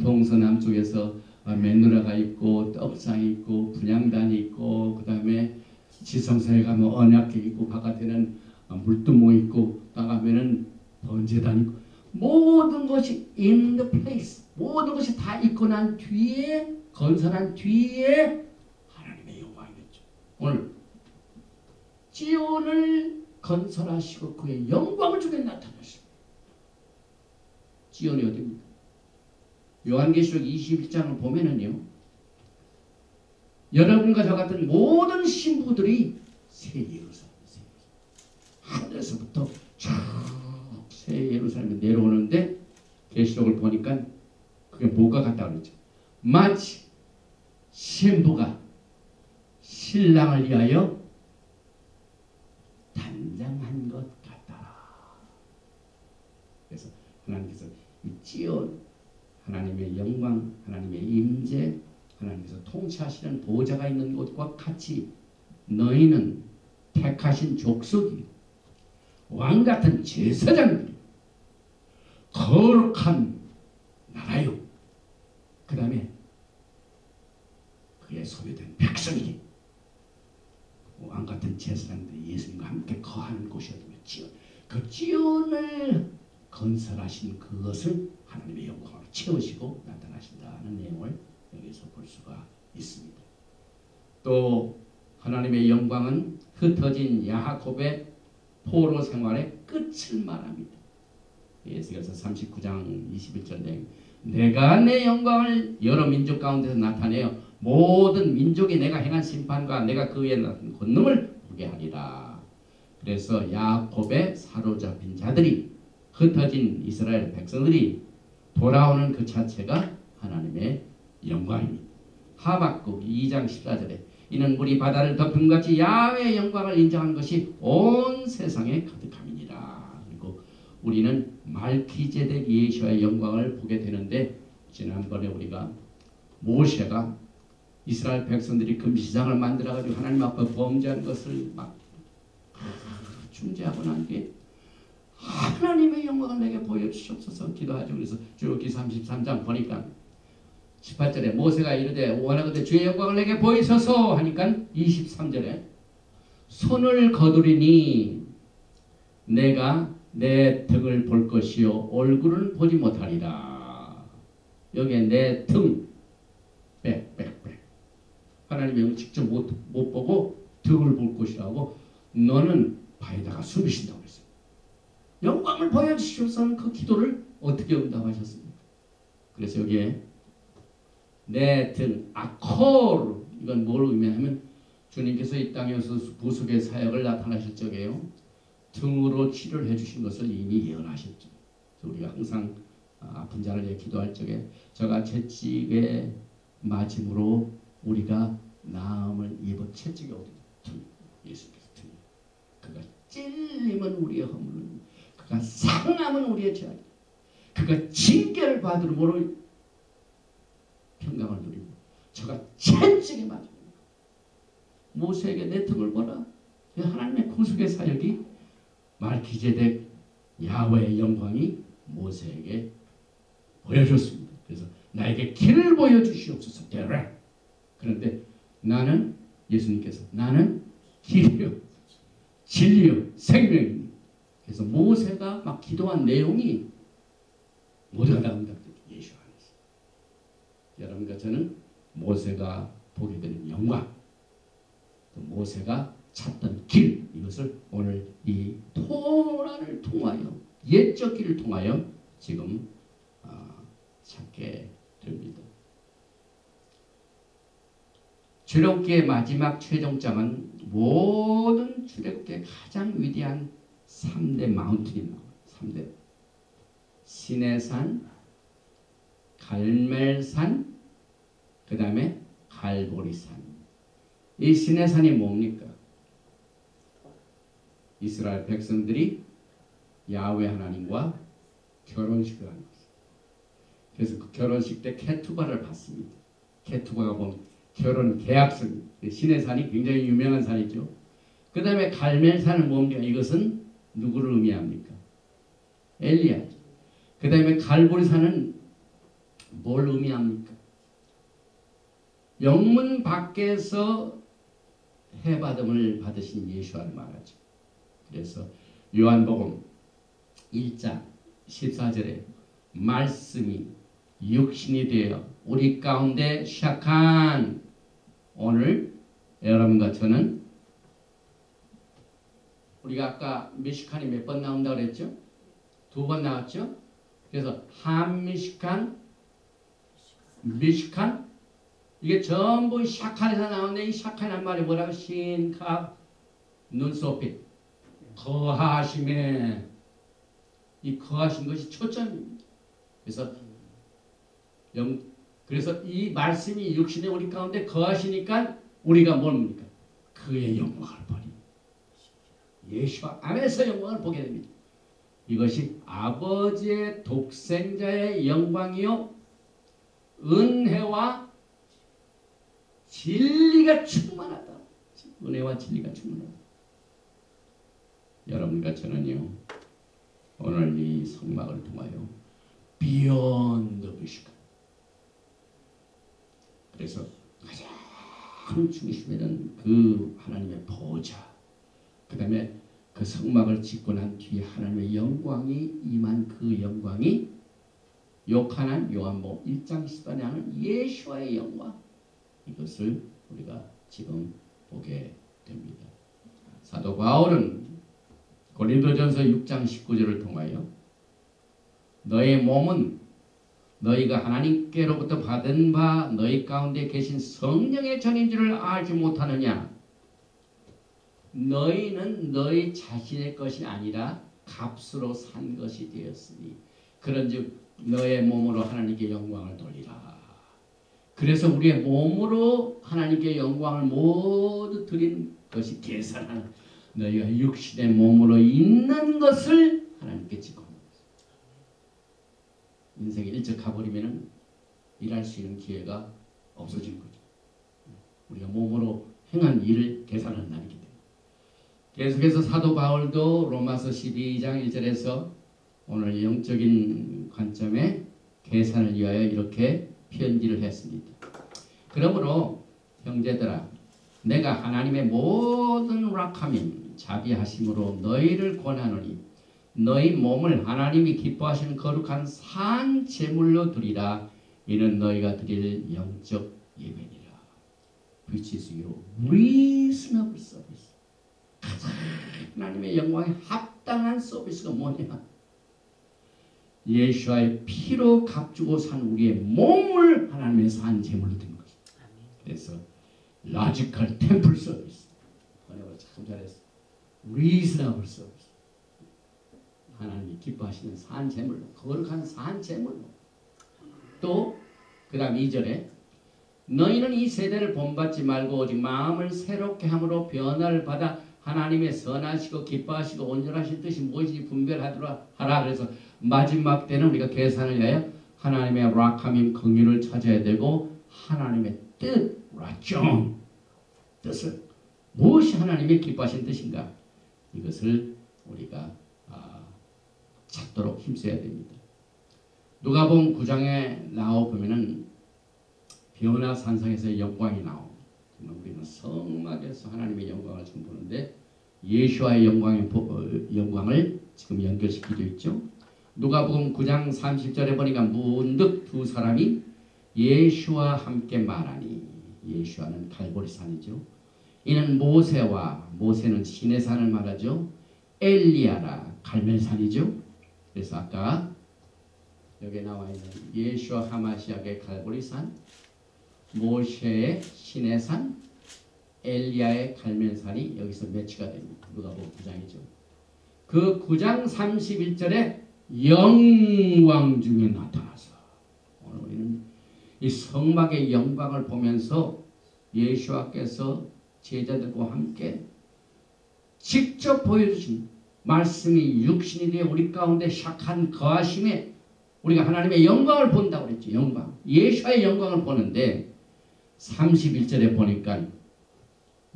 동서남쪽에서 메누라가 있고 떡상이 있고 분향단이 있고 그 다음에 지성소에 가면 언약궤 있고 바깥에는 물두모 있고 나가면은 번제단 있고 모든 것이 in the place 모든 것이 다 있고 난 뒤에 건설한 뒤에 하나님의 영광이겠죠. 오늘 지온을 건설하시고 그의 영광을 주게 나타나십니다. 지온이 어디입니까? 요한계시록 21장을 보면은요. 여러분과 저 같은 모든 신부들이 새 예루살렘 하늘에서부터 쭉 새 예루살렘에 내려오는데 계시록을 보니까 그게 뭐가 같다고 그러죠? 마치 신부가 신랑을 위하여 단장한 것 같다. 그래서 하나님께서 이 지온 하나님의 영광, 하나님의 임재, 하나님께서 통치하시는 보좌가 있는 곳과 같이 너희는 택하신 족속이 왕같은 제사장들이 거룩한 나라요. 그 다음에 그의 소유된 백성이 왕같은 제사장들이 예수님과 함께 거하는 곳이었던 지온. 그 지온을 건설하신 그것을 하나님의 영광으로 채우시고 나타나신다는 내용을 여기서 볼 수가 있습니다. 또 하나님의 영광은 흩어진 야곱의 포로 생활의 끝을 말합니다. 에스겔서 39장 21절 내용 내가 내 영광을 여러 민족 가운데서 나타내어 모든 민족이 내가 행한 심판과 내가 그 위에 나타난 권능을 보게 하리라. 그래서 야곱의 사로잡힌 자들이 흩어진 이스라엘 백성들이 돌아오는 그 자체가 하나님의 영광입니다. 하박국 2장 14절에 이는 물이 바다를 덮음같이 야훼의 영광을 인정한 것이 온 세상에 가득함이니라. 그리고 우리는 말기제덱 예수와의 영광을 보게 되는데 지난번에 우리가 모세가 이스라엘 백성들이 금시장을 만들어가지고 하나님 앞에 범죄한 것을 막 중재하고 난 뒤에 하나님의 영광을 내게 보여주시옵소서 기도하죠. 그래서 출애굽기 33장 보니까 18절에 모세가 이르되 원하건대 주의 영광을 내게 보이소서 하니까 23절에 손을 거두리니 내가 내 등을 볼 것이요 얼굴은 보지 못하리라. 여기에 내 등 백 하나님의 영을 직접 못 보고 등을 볼 것이라고 너는 바에다가 숨으신다고 했어요. 영광을 보여주시옵소서 그 기도를 어떻게 응답하셨습니까? 그래서 여기에 내 등 아콜 이건 뭘 의미하면 주님께서 이 땅에서 부속의 사역을 나타나실 적에요. 등으로 치료를 해주신 것을 이미 예언하셨죠. 그래서 우리가 항상 아픈 자를 위해 기도할 적에 저가 채찍에 맞음으로 우리가 나음을 입어 채찍이 어디 등 예수께서 등 그가 찔림은 우리의 허물은 그가 상함은 우리의 죄악 그가 징계를 받음으로 평강을 누리고 저가 채찍에 맞은 모세에게 내 등을 보라. 하나님의 구속의 사역이 말기제덱 야훼의 영광이 모세에게 보여줬습니다. 그래서 나에게 길을 보여주시옵소서 되라. 그런데 나는 예수님께서 나는 길이요 진리요 생명입니다. 그래서 모세가 막 기도한 내용이 모두가 다 응답됐죠. 예수 안에서. 여러분과 저는 모세가 보게 되는 영광 또 모세가 찾던 길 이것을 오늘 이 토라를 통하여 옛적 길을 통하여 지금 찾게 됩니다. 출애굽기의 마지막 최종장은 모든 출애굽기의 가장 위대한 3대 마운틴이 나와요. 3대 시내산, 갈멜산, 그 다음에 갈보리산. 이 시내산이 뭡니까? 이스라엘 백성들이 야훼 하나님과 결혼식을 하는 것입니다. 그래서 그 결혼식 때 케투바를 받습니다. 케투바가 보면 결혼 계약서. 시내산이 굉장히 유명한 산이죠. 그 다음에 갈멜산은 뭡니까? 이것은 누구를 의미합니까? 엘리야죠. 그 다음에 갈보리산은 뭘 의미합니까? 영문 밖에서 해받음을 받으신 예수와를 말하죠. 그래서 요한복음 1장 14절에 말씀이 육신이 되어 우리 가운데 시작한 오늘 여러분과 저는 우리가 아까 미시칸이 몇 번 나온다고 그랬죠? 2번 나왔죠? 그래서 한미시칸, 미시칸 이게 전부 샤칸에서 나오는데 이 샤칸이란 말이 뭐라고? 신카 눈높이 거하심에 이 거하신 것이 초점입니다. 그래서 이 말씀이 육신에 우리 가운데 거하시니까 우리가 뭡니까? 그의 영광을 보니 예수와 안에서 영광을 보게 됩니다. 이것이 아버지의 독생자의 영광이요 은혜와 진리가 충만하다. 은혜와 진리가 충만하다. 여러분과 저는요 오늘 이 성막을 통하여 Beyond the Vision 그래서 가장 중심에는 그 하나님의 보좌 그 다음에 그 성막을 짓고 난 뒤에 하나님의 영광이 임한 그 영광이 요한복음 1장 10절에 하는 예수와의 영광 이것을 우리가 지금 보게 됩니다. 사도 바울은 고린도전서 6장 19절을 통하여 너의 몸은 너희가 하나님께로부터 받은 바 너희 가운데 계신 성령의 전인 줄을 알지 못하느냐. 너희는 너희 자신의 것이 아니라 값으로 산 것이 되었으니 그런즉 너의 몸으로 하나님께 영광을 돌리라. 그래서 우리의 몸으로 하나님께 영광을 모두 드린 것이 계산하는 너희가 육신의 몸으로 있는 것을 하나님께 지고 인생에 일찍 가버리면 일할 수 있는 기회가 없어진 거죠. 우리가 몸으로 행한 일을 계산하는 날이기 때문에. 계속해서 사도 바울도 로마서 12장 1절에서 오늘 영적인 관점에 계산을 위하여 이렇게 편지를 했습니다. 그러므로 형제들아 내가 하나님의 모든 락함인 자비하심으로 너희를 권하노니 너희 몸을 하나님이 기뻐하시는 거룩한 산 제물로 드리라. 이는 너희가 드릴 영적 예배니라. Which is your reasonable service. 가장 하나님의 영광에 합당한 서비스가 뭐냐? 예수와의 피로 값주고 산 우리의 몸을 하나님의 산 제물로 드린 것이다. 그래서 logical temple service. 번역을 참 잘했어. reasonable service. 하나님이 기뻐하시는 산 제물로, 거룩한 산 제물로. 또 그 다음 2절에 너희는 이 세대를 본받지 말고 오직 마음을 새롭게 함으로 변화를 받아 하나님의 선하시고 기뻐하시고 온전하신 뜻이 무엇인지 분별하도록 하라. 그래서 마지막 때는 우리가 계산을 위하여 하나님의 락함인 긍휼을 찾아야 되고 하나님의 뜻, 라정 뜻을 무엇이 하나님의 기뻐하신 뜻인가 이것을 우리가 찾도록 힘써야 됩니다. 누가복음 9장에 나와보면은 변화산상에서 영광이 나옵니다. 우리는 성막에서 하나님의 영광을 지금 보는데 예수와의 영광을 지금 연결시키고 있죠. 누가복음 9장 30절에 보니까 문득 두 사람이 예수와 함께 말하니 예수와는 갈보리산이죠. 이는 모세는 시내산을 말하죠. 엘리야라 갈멜산이죠. 그래서 아까 여기 나와 있는 예수와 하마시아의 갈보리산, 모세의 시내산, 엘리야의 갈멜산이 여기서 매치가 됩니다. 누가복음 9장이죠. 그 9장 31절에 영광 중에 나타나서 오늘 우리는 이 성막의 영광을 보면서 예수와께서 제자들과 함께 직접 보여주신 말씀이 육신이 되어 우리 가운데 샥한 거하심에 우리가 하나님의 영광을 본다고 그랬죠. 영광. 예수와의 영광을 보는데 31절에 보니까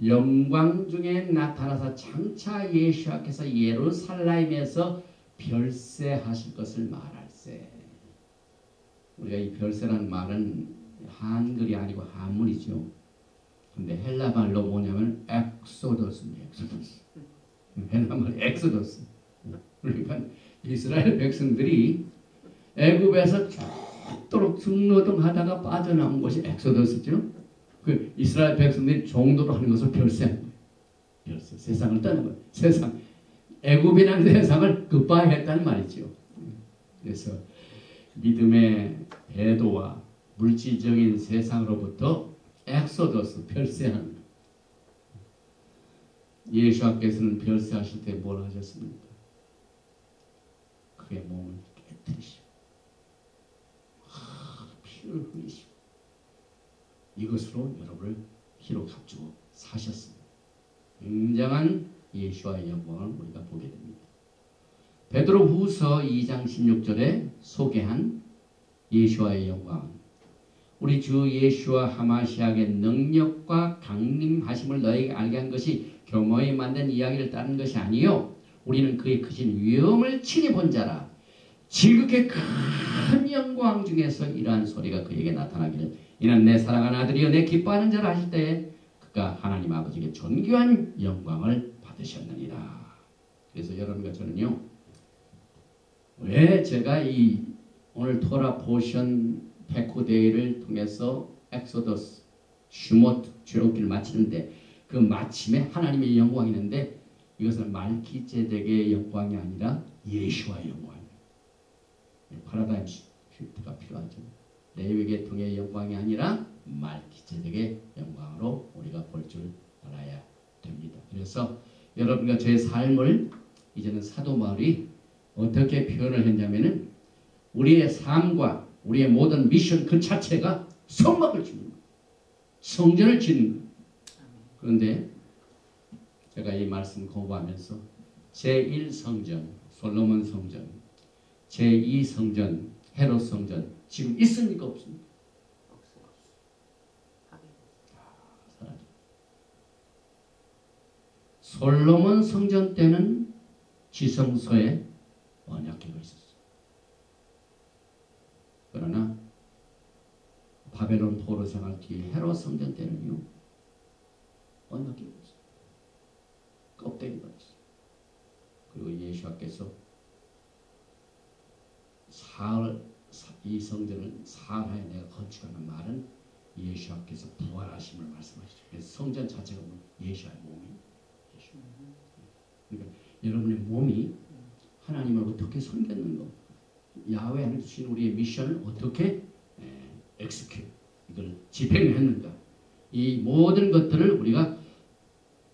영광 중에 나타나서 장차 예수께서 예루살렘에서 별세하실 것을 말할세. 우리가 이 별세라는 말은 한글이 아니고 한문이죠. 근데 헬라 말로 뭐냐면 엑소더스입니다. 엑소더스. 헬라 말 엑소더스. 그러니까 이스라엘 백성들이 애굽에서 죽도록 중노동하다가 빠져나온 것이 엑소더스죠. 그 이스라엘 백성들이 종도로 하는 것을 별세한 거예요. 별세. 세상을 떠난 거예요. 세상. 애굽이라는 세상을 굿바이했다는 말이죠. 그래서 믿음의 배도와 물질적인 세상으로부터 엑소더스, 별세하는 거예요. 예수께서는 별세하실 때 뭘 하셨습니까? 그의 몸을 깨뜨리시고 피를 흘리시고 이것으로 여러분을 피로 값주고 사셨습니다. 굉장한 예수와의 영광을 우리가 보게 됩니다. 베드로후서 2장 16절에 소개한 예수와의 영광, 우리 주 예수와 하마시아의 능력과 강림하심을 너희에게 알게 한 것이 교모에 만든 이야기를 따른 것이 아니요 우리는 그의 크신 위엄을 친히 본 자라. 지극히 큰 영광 중에서 이러한 소리가 그에게 나타나기를 이는 내 사랑하는 아들이여 내 기뻐하는 자라 하실 때에 그가 하나님 아버지에게 존귀한 영광을 받으셨느니라. 그래서 여러분과 저는요, 왜 제가 이 오늘 토라 포션 페코데이를 통해서 엑소더스 슈모트 주역기를 마치는데 그 마침에 하나님의 영광이 있는데 이것은 말기제덱의 영광이 아니라 예수와의 영광이에요. 파라다임 시프트가 필요하죠. 레위 계통의 영광이 아니라 말기제덱의 영광으로 우리가 볼 줄 알아야 됩니다. 그래서 여러분과 저의 삶을 이제는 사도 바울이 어떻게 표현을 했냐면은 우리의 삶과 우리의 모든 미션 그 자체가 성막을 짓는 거예요. 성전을 짓는 거예요. 그런데 제가 이 말씀 공부하면서 제1성전 솔로몬 성전, 제2성전 헤롯 성전 지금 있습니까 없습니까? 사라져. 솔로몬 성전 때는 지성소에 언약궤가 있었어요. 그러나 바벨론 포로 생활 뒤에 헤롯 성전 때는요 언약궤가 있어요. 껍데기가 있어요. 그리고 예수께서 이 성전을 사흘에 내가 건축하는 말은 예수께서 부활하심을 말씀하시죠. 그래서 성전 자체가 예수의 몸이에요. 그러니까 여러분의 몸이 하나님을 어떻게 섬겼는가, 야훼 주신 우리의 미션을 어떻게 엑스큐 이걸 집행했는가, 이 모든 것들을 우리가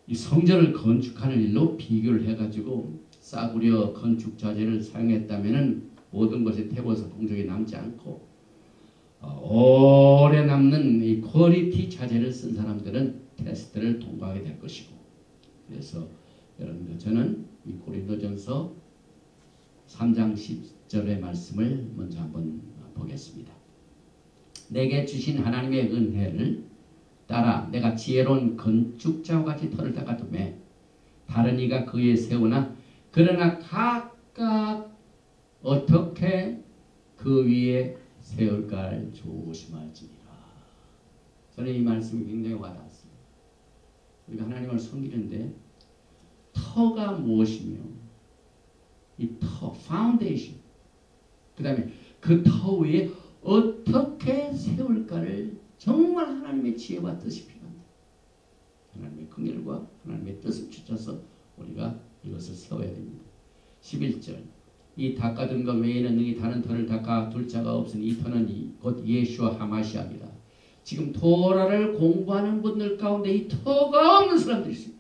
이 성전을 건축하는 일로 비교를 해가지고 싸구려 건축 자재를 사용했다면은 모든 것이 태워서 공적이 남지 않고 오래 남는 이 퀄리티 자재를 쓴 사람들은 테스트를 통과하게 될 것이고, 그래서 여러분들 저는 이 고린도전서 3장 10절의 말씀을 먼저 한번 보겠습니다. 내게 주신 하나님의 은혜를 따라 내가 지혜로운 건축자와 같이 터를 닦아두매 다른 이가 그에 세우나 그러나 각각 어떻게 그 위에 세울까를 조심할지니라. 저는 이 말씀이 굉장히 와닿았습니다. 우리가 하나님을 섬기는데 터가 무엇이며 이 터, 파운데이션, 그 다음에 그 터 위에 어떻게 세울까를 정말 하나님의 지혜와 뜻이 필요합니다. 하나님의 긍휼과 하나님의 뜻을 주셔서 우리가 이것을 세워야 됩니다. 11절 이 닦아둔 것 외에는 능히 다른 터를 닦아둘 자가 없으니 이 터는 곧 예수와 하마시아입니다. 지금 토라를 공부하는 분들 가운데 이 터가 없는 사람들이 있습니다.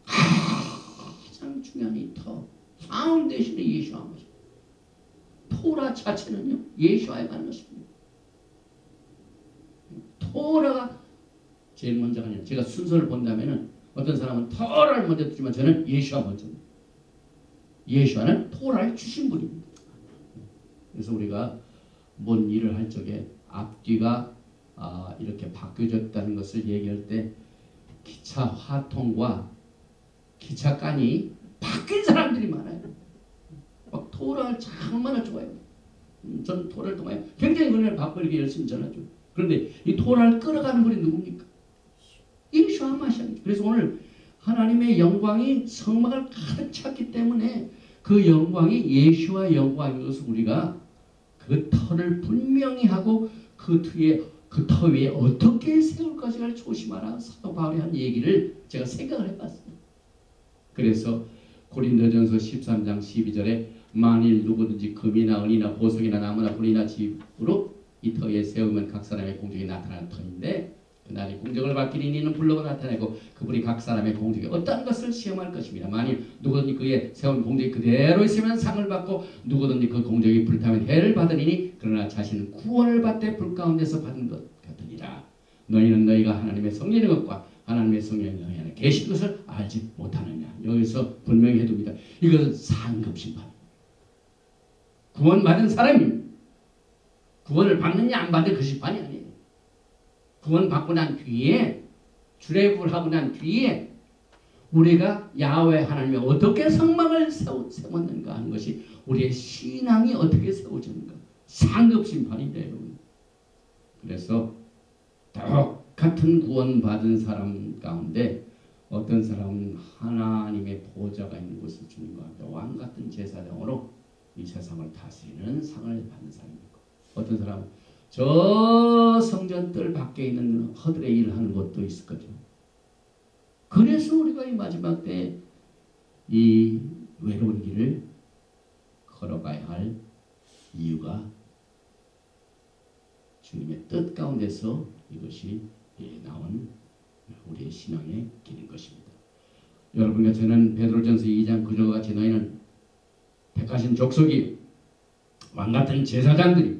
가장 중요한 이 터, 파운데이션이 예수와 하마시아. 토라 자체는요 예수와의 만났습니다. 토라가 제일 먼저가 아니라 제가 순서를 본다면은 어떤 사람은 토라를 먼저 주지만 저는 예수와 먼저입니다. 예수와는 토라를 주신 분입니다. 그래서 우리가 뭔 일을 할 적에 앞뒤가 이렇게 바뀌어졌다는 것을 얘기할 때 기차 화통과 기차 칸이 바뀐 사람들이 많아요. 막 토를 정말 좋아해요. 저는 토를 통하여 굉장히 은혜를 받고 이렇게 열심히 전하죠. 그런데 이 토를 끌어가는 분이 누굽니까? 예수와 마시아입니다. 그래서 오늘 하나님의 영광이 성막을 가득 찼기 때문에 그 영광이 예수와 영광인 것을 우리가 그 터를 분명히 하고 그 터 위에 어떻게 세울 것인가를 조심하라 사도 바울이 한 얘기를 제가 생각을 해봤습니다. 그래서 고린도전서 13장 12절에 만일 누구든지 금이나 은이나 보석이나 나무나 불이나 집으로 이 터에 세우면 각 사람의 공적이 나타나는 터인데 그날이 공적을 받기는 이는 불로 나타내고 그분이 각 사람의 공적에 어떤 것을 시험할 것입니다. 만일 누구든지 그의 세운 공적이 그대로 있으면 상을 받고 누구든지 그 공적이 불타면 해를 받으리니 그러나 자신은 구원을 받되 불 가운데서 받은 것 같으니라. 너희는 너희가 하나님의 성령인 것과 하나님의 성령이 너희 안에 계신 것을 알지 못하느냐. 여기서 분명히 해둡니다. 이것은 상급 심판. 구원받은 사람입니다. 구원을 받느냐 안 받는 그 심판이 아니에요. 구원받고 난 뒤에 출애굽을 하고 난 뒤에 우리가 야훼 하나님의 어떻게 성막을 세웠는가 하는 것이 우리의 신앙이 어떻게 세워졌는가 상급 심판인데요. 그래서 똑같은 구원받은 사람 가운데 어떤 사람은 하나님의 보좌가 있는 곳을 주님과 함께 왕같은 제사장으로 이 세상을 다스리는 상을 받는 사람이고 어떤 사람은 저 성전들 밖에 있는 허들의 일을 하는 것도 있을 거죠. 그래서 우리가 이 마지막 때 이 외로운 길을 걸어가야 할 이유가 주님의 뜻 가운데서 이것이 나온 우리의 신앙의 길인 것입니다. 여러분과 저는 베드로전서 2장 9절과 같이 너희는 택하신 족속이 왕같은 제사장들이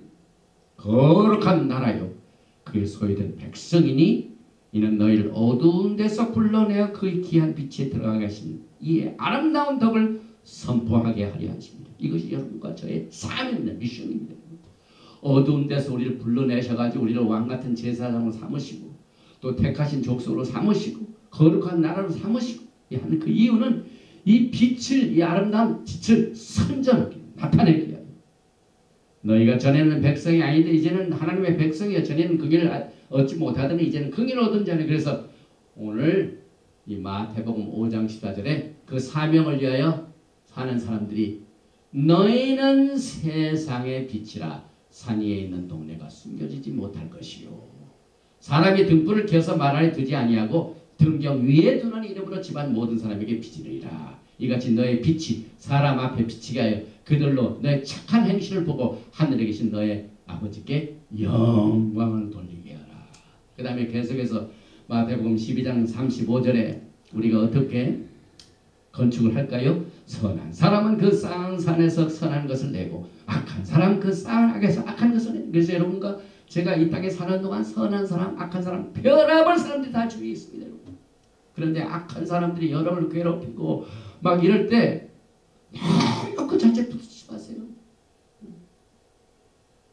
거룩한 나라요 그의 소유된 백성이니 이는 너희를 어두운 데서 불러내어 그의 귀한 빛에 들어가게 하신 이의 아름다운 덕을 선포하게 하려 하십니다. 이것이 여러분과 저의 사명입니다. 미션입니다. 어두운 데서 우리를 불러내셔가지고 우리를 왕같은 제사장으로 삼으시고 또 택하신 족속으로 삼으시고 거룩한 나라로 삼으시고 하는 그 이유는 이 빛을 이 아름다운 빛을 선전하게 나타내기 위하여 너희가 전에는 백성이 아닌데 이제는 하나님의 백성이여 전에는 그 길을 얻지 못하더니 이제는 그 길을 얻은 자니 그래서 오늘 이 마태복음 5장 14절에 그 사명을 위하여 사는 사람들이 너희는 세상의 빛이라 산 위에 있는 동네가 숨겨지지 못할 것이요 사람이 등불을 켜서 말 아래 두지 아니하고 등경 위에 두는 이름으로 집안 모든 사람에게 비치리라. 이같이 너의 빛이 사람 앞에 비치게 하여 그들로 너의 착한 행실을 보고 하늘에 계신 너의 아버지께 영광을 돌리게 하라. 그 다음에 계속해서 마태복음 12장 35절에 우리가 어떻게 건축을 할까요? 선한 사람은 그 쌓은 산에서 선한 것을 내고 악한 사람 그 쌓은 악에서 악한 것을 내고 그래서 여러분과 제가 이 땅에 사는 동안 선한 사람, 악한 사람, 별의별 사람들이 다 주위에 있습니다. 여러분. 그런데 악한 사람들이 여러분을 괴롭히고 막 이럴 때 너무 그 자체에 붙이지 마세요.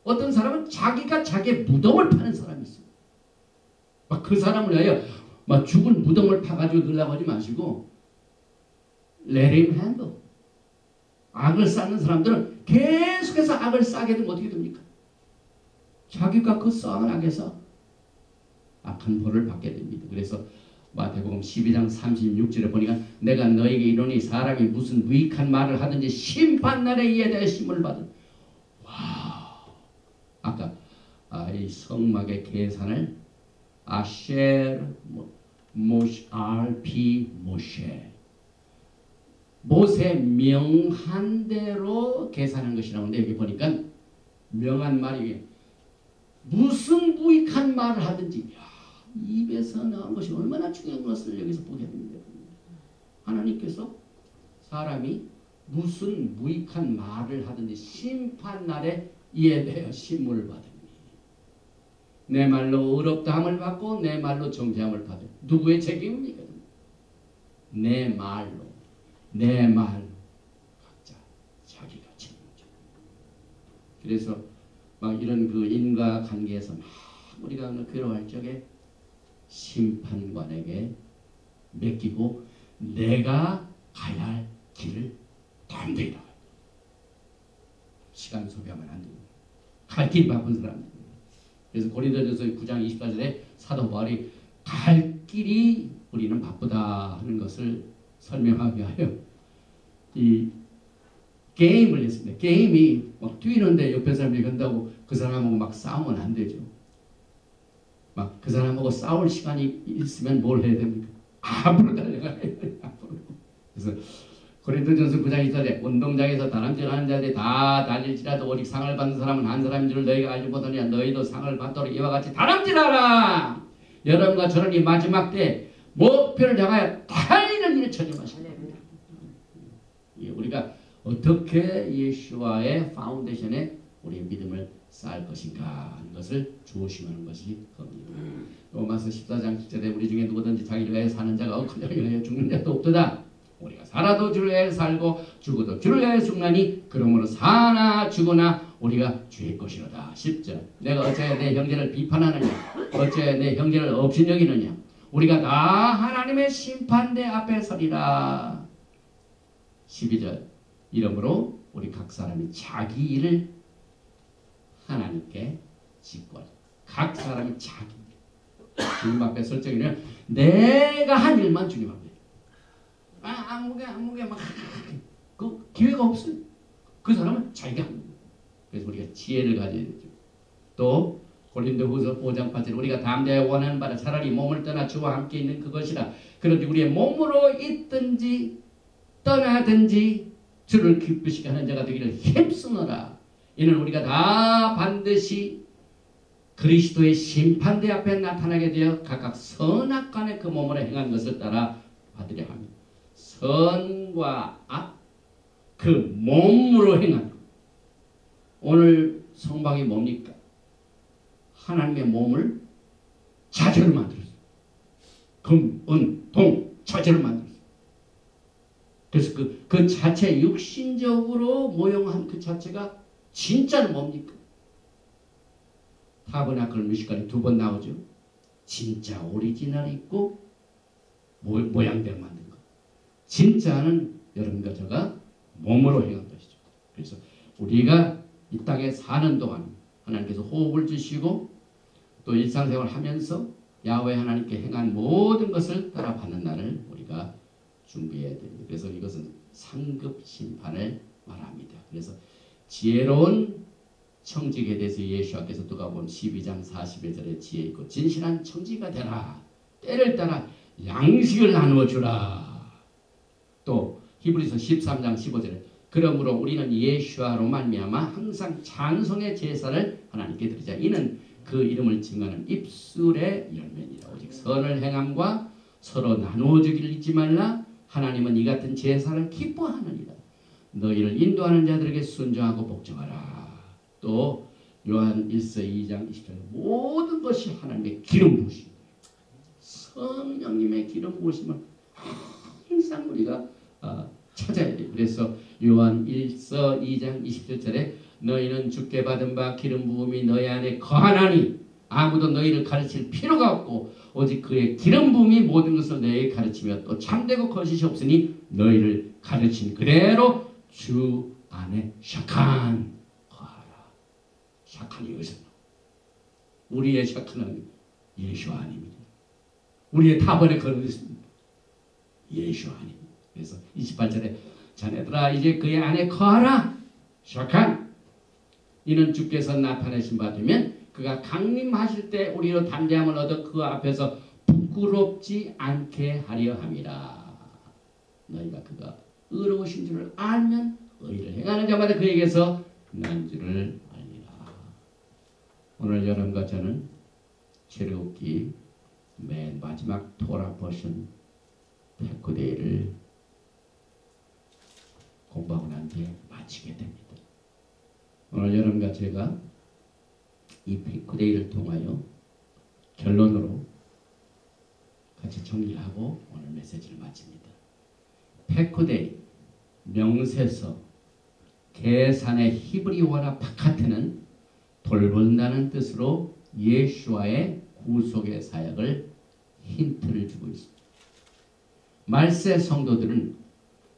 어떤 사람은 자기가 자기의 무덤을 파는 사람이 있어요. 막 그 사람을 위하여 막 죽은 무덤을 파가지고 넣으려고 하지 마시고 let him handle. 악을 쌓는 사람들은 계속해서 악을 쌓게 되면 어떻게 됩니까? 자기가 그 쌓은 악에서 악한 벌을 받게 됩니다. 그래서 마태복음 12장 36절에 보니까 내가 너에게 이르노니 사람이 무슨 무익한 말을 하든지 심판날에 이에 대해 심을 받은 와우. 아까 이 성막의 계산을 아쉘 모시 RP 모셰 모세 명한 대로 계산한 것이라고 하는데 여기 보니까 명한 말이 무슨 무익한 말을 하든지 입에서 나온 것이 얼마나 중요한 것을 여기서 보게 됩니다. 하나님께서 사람이 무슨 무익한 말을 하든지 심판날에 이에 대하여 심문을 받으니 내 말로 의롭다함을 받고 내 말로 정죄함을 받은 누구의 책임입니까? 내 말로 각자 자기가 책임져. 그래서 막 이런 그 인과 관계에서 막 우리가 괴로워할 적에 심판관에게 맡기고 내가 가야 할 길을 담대히 나가요. 시간 소비하면 안 됩니다. 갈 길 바쁜 사람. 그래서 고린도전서 9장 24절에 사도 바울이 갈 길이 우리는 바쁘다 하는 것을 설명하기 위하여 이 게임을 했습니다. 게임이 막 뛰는데 옆에 사람이 간다고 그 사람하고 막 싸우면 안 되죠. 막 그 사람하고 싸울 시간이 있으면 뭘 해야 됩니까? 앞으로 달려가야 돼요. 앞으로. 그래서 고린도전서 9장 2절에 운동장에서 다람질하는 자들이 다 달릴지라도 오직 상을 받는 사람은 한 사람인 줄 너희가 알지 못하느냐. 너희도 상을 받도록 이와 같이 다람질하라. 여러분과 저는 이 마지막 때 목표를 향하여 달리는 일을 전념하십니다. 우리가 어떻게 예수와의 파운데이션에 우리의 믿음을 쌓을 것인가 하는 것을 조심하는 것이 겁니다. 로마서 14장 10절에 우리 중에 누구든지 자기를 위하여 사는 자가 없거니와 위하여 죽는 자도 없도다. 우리가 살아도 주를 위하여 살고 죽어도 주를 위하여 죽나니 그러므로 사나 죽으나 우리가 주의 것이로다. 10절 내가 어찌하여 내 형제를 비판하느냐 어찌하여 내 형제를 업신여기느냐 우리가 다 하나님의 심판대 앞에 서리라. 12절 이러므로 우리 각 사람이 자기 일을 하나님께 직구하라. 각 사람이 자기 주님 앞에 설 적에는 내가 한 일만 주님 앞에 아무게 막 그 기회가 없어요. 그 사람은 자기가 합니다. 그래서 우리가 지혜를 가져야 되죠. 또 고린도후서 5장 8절 우리가 담대하여 원하는 바라 차라리 몸을 떠나 주와 함께 있는 그것이라. 그런데 우리의 몸으로 있든지 떠나든지 주를 기쁘시게 하는 자가 되기를 힘쓰노라. 이는 우리가 다 반드시 그리스도의 심판대 앞에 나타나게 되어 각각 선악간에 그 몸으로 행한 것을 따라 받으려 합니다. 선과 악, 그 몸으로 행한 것. 오늘 성방이 뭡니까? 하나님의 몸을 자재로 만들었어요. 금, 은, 동, 자재로 만들었어요. 그래서 그 자체 육신적으로 모형한 그 자체가 진짜는 뭡니까? 타버나클 뮤지컬이 2번 나오죠. 진짜 오리지널이 있고 모양대로 만든 것. 진짜는 여러분과 제가 몸으로 행한 것이죠. 그래서 우리가 이 땅에 사는 동안 하나님께서 호흡을 주시고 또 일상생활을 하면서 야훼 하나님께 행한 모든 것을 따라받는 날을 우리가 준비해야 됩니다. 그래서 이것은 상급 심판을 말합니다. 그래서 지혜로운 청직에 대해서 예수께서 누가복음 12장 41절에 지혜 있고 진실한 청지가 되라. 때를 따라 양식을 나누어 주라. 또 히브리서 13장 15절에 그러므로 우리는 예수와로 말미암아 항상 찬송의 제사를 하나님께 드리자. 이는 그 이름을 증거하는 입술의 열매니라. 오직 선을 행함과 서로 나누어 주기를 잊지 말라. 하나님은 이 같은 제사를 기뻐하느니라. 너희를 인도하는 자들에게 순종하고 복종하라. 또 요한 1서 2장 20절 모든 것이 하나님의 기름 부으심, 성령님의 기름 부으심을 항상 우리가 찾아야 돼요. 그래서 요한 1서 2장 27절에 너희는 주께 받은 바 기름 부음이 너희 안에 거하나니 아무도 너희를 가르칠 필요가 없고 오직 그의 기름 부음이 모든 것을 너희에게 가르치며 또 참되고 거짓이 없으니 너희를 가르친 그대로 주 안에 샤칸 거하라. 샤칸이 여기서 우리의 샤칸은 예수 아닙니다. 우리의 타번에 걸어 있습니다. 예수 아닙니다. 그래서 28절에 자네들아 이제 그의 안에 거하라. 샤칸. 이는 주께서 나타내신 바 되면 그가 강림하실 때 우리로 담대함을 얻어 그 앞에서 부끄럽지 않게 하려 함이라. 너희가 그가 의로우신 줄을 알면 의를 행하는 자마다 그에게서 난 줄을 알리라. 오늘 여러분과 저는 출애굽기 맨 마지막 토라 버전 백구데이를 공부하고 난 뒤에 마치게 됩니다. 오늘 여러분과 제가 이 백구데이를 통하여 결론으로 같이 정리를 하고 오늘 메시지를 마칩니다. 백구데이, 명세서, 계산의 히브리어나 바카트는 돌본다는 뜻으로 예수와의 구속의 사역을 힌트를 주고 있습니다. 말세 성도들은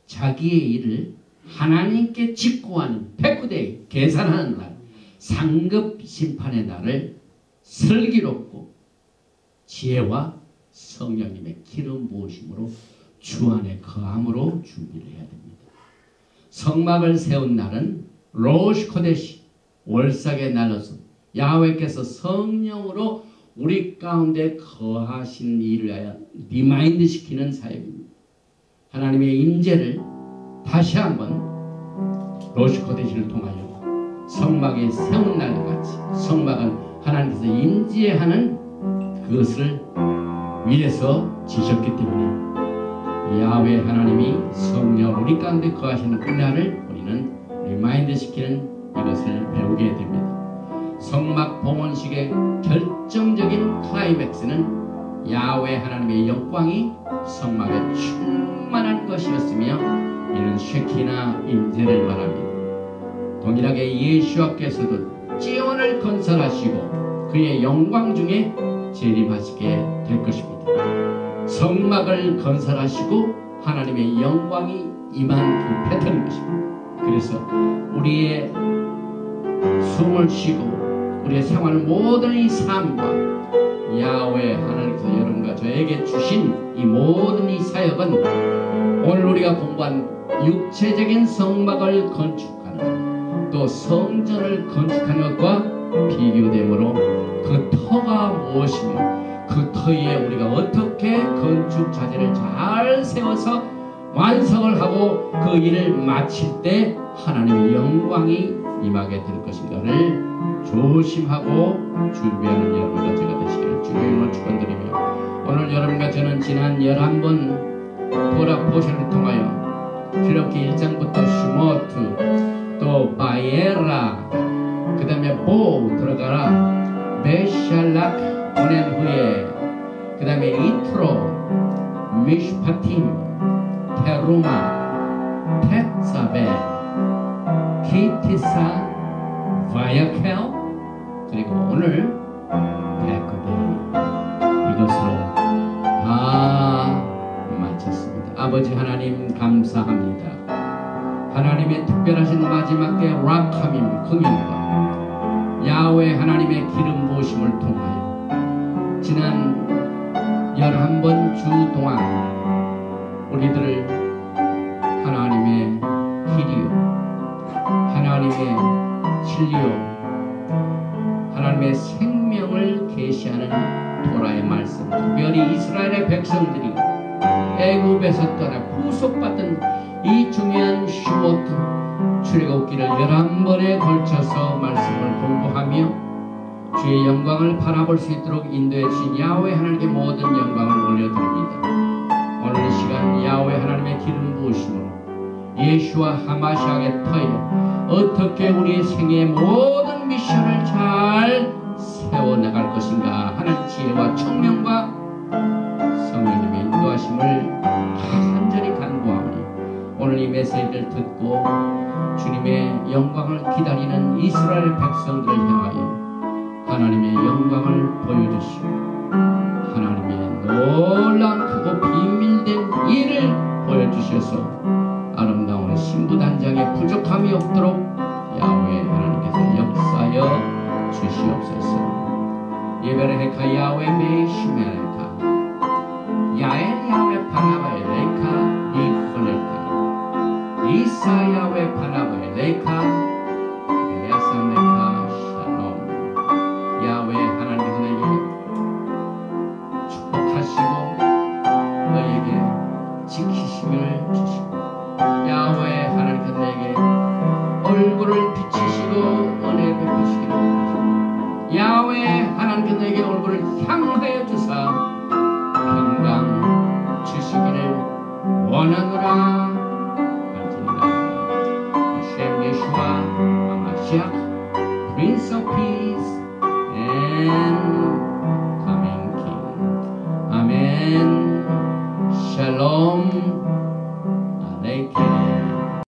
자기의 일을 하나님께 직고하는 백구데이 계산하는 날, 상급 심판의 날을 슬기롭고 지혜와 성령님의 기름 부으심으로 주 안에 거함으로 준비를 해야 됩니다. 성막을 세운 날은 로시 코데시 월삭의 날로서 야훼께서 성령으로 우리 가운데 거하신 일을 위하여 리마인드 시키는 사역입니다. 하나님의 임재를 다시 한번 로시 코데시를 통하여 성막에 세운 날과 같이 성막은 하나님께서 임재하는 그것을 위해서 지셨기 때문에 야훼 하나님이 성령 우리 가운데 거하시는 그날을 우리는 리마인드 시키는 이것을 배우게 됩니다. 성막 봉헌식의 결정적인 클라이맥스는 야훼 하나님의 영광이 성막에 충만한 것이었으며 이는 쉐키나 임재를 말합니다. 동일하게 예수께서도 지온을 건설하시고 그의 영광 중에 재림하시게 될 것입니다. 성막을 건설하시고 하나님의 영광이 임한 그 패턴인 것입니다. 그래서 우리의 숨을 쉬고 우리의 생활 모든 이 삶과 야훼 하나님께서 여러분과 저에게 주신 이 모든 이 사역은 오늘 우리가 공부한 육체적인 성막을 건축하는 또 성전을 건축하는 것과 비교되므로 그 터가 무엇이며 그 터에 우리가 어떻게 건축 자재를 잘 세워서 완성을 하고 그 일을 마칠 때 하나님의 영광이 임하게 될 것인가를 조심하고 준비하는 여러분과 제가 되시기를 주의 이름으로 축원드리며 오늘 여러분과 저는 지난 11번 토라 포션을 통하여 출애굽기 1장부터 슈모트 또 바이에라 그 다음에 보 들어가라 메샬락 보낸 후에 그 다음에 이트로 미슈파팀 테루마 텍사베 키티사 바야켈 그리고 오늘 베크데이 이것으로 다 마쳤습니다. 아버지 하나님 감사합니다. 하나님의 특별하신 마지막 때 락함임 긍휼과 야훼 하나님의 기름 부으심을 통하여 지난 11번 주 동안 우리들을 하나님의 길이요 하나님의 진리요 하나님의 생명을 계시하는 토라의 말씀 특별히 이스라엘의 백성들이 애굽에서 떠나 구속받은 이 중요한 슈모트 출애굽기를 11번에 걸쳐서 말씀을 공부하며 주의 영광을 바라볼 수 있도록 인도해 주신 야훼 하나님께 모든 영광을 올려드립니다. 오늘 이 시간 야훼 하나님의 기름 부으심으로 예수와 하마시아의 터에 어떻게 우리의 생애의 모든 미션을 잘 세워나갈 것인가 하는 지혜와 청명과 성령님의 인도하심을 간절히 간구하오니 오늘 이 메시지를 듣고 주님의 영광을 기다리는 이스라엘 백성들을 향하여 하나님의 영광을 보여주시고 하나님의 놀라운 크고 비밀된 일을 보여주셔서 아름다운 신부단장에 부족함이 없도록 야훼 하나님께서 역사하여 주시옵소서. 예베레헤카 야훼 메시메레카 야엘 야훼 파나바에 레카 니플레카 이사 야훼 파나바에 레카 야삼레카 샬롬 야훼 하나님께서 너에게 축복하시고 너에게 지키심을 주시고 야훼 하나님께서 너에게 얼굴을 비치시고 은혜 베푸시기를 원하시고 야훼 하나님께서 너에게 얼굴을 향하여 주사 평강 주시기를 원하노라 할지니라. 셴 예수와 마시아 Prince of Peace and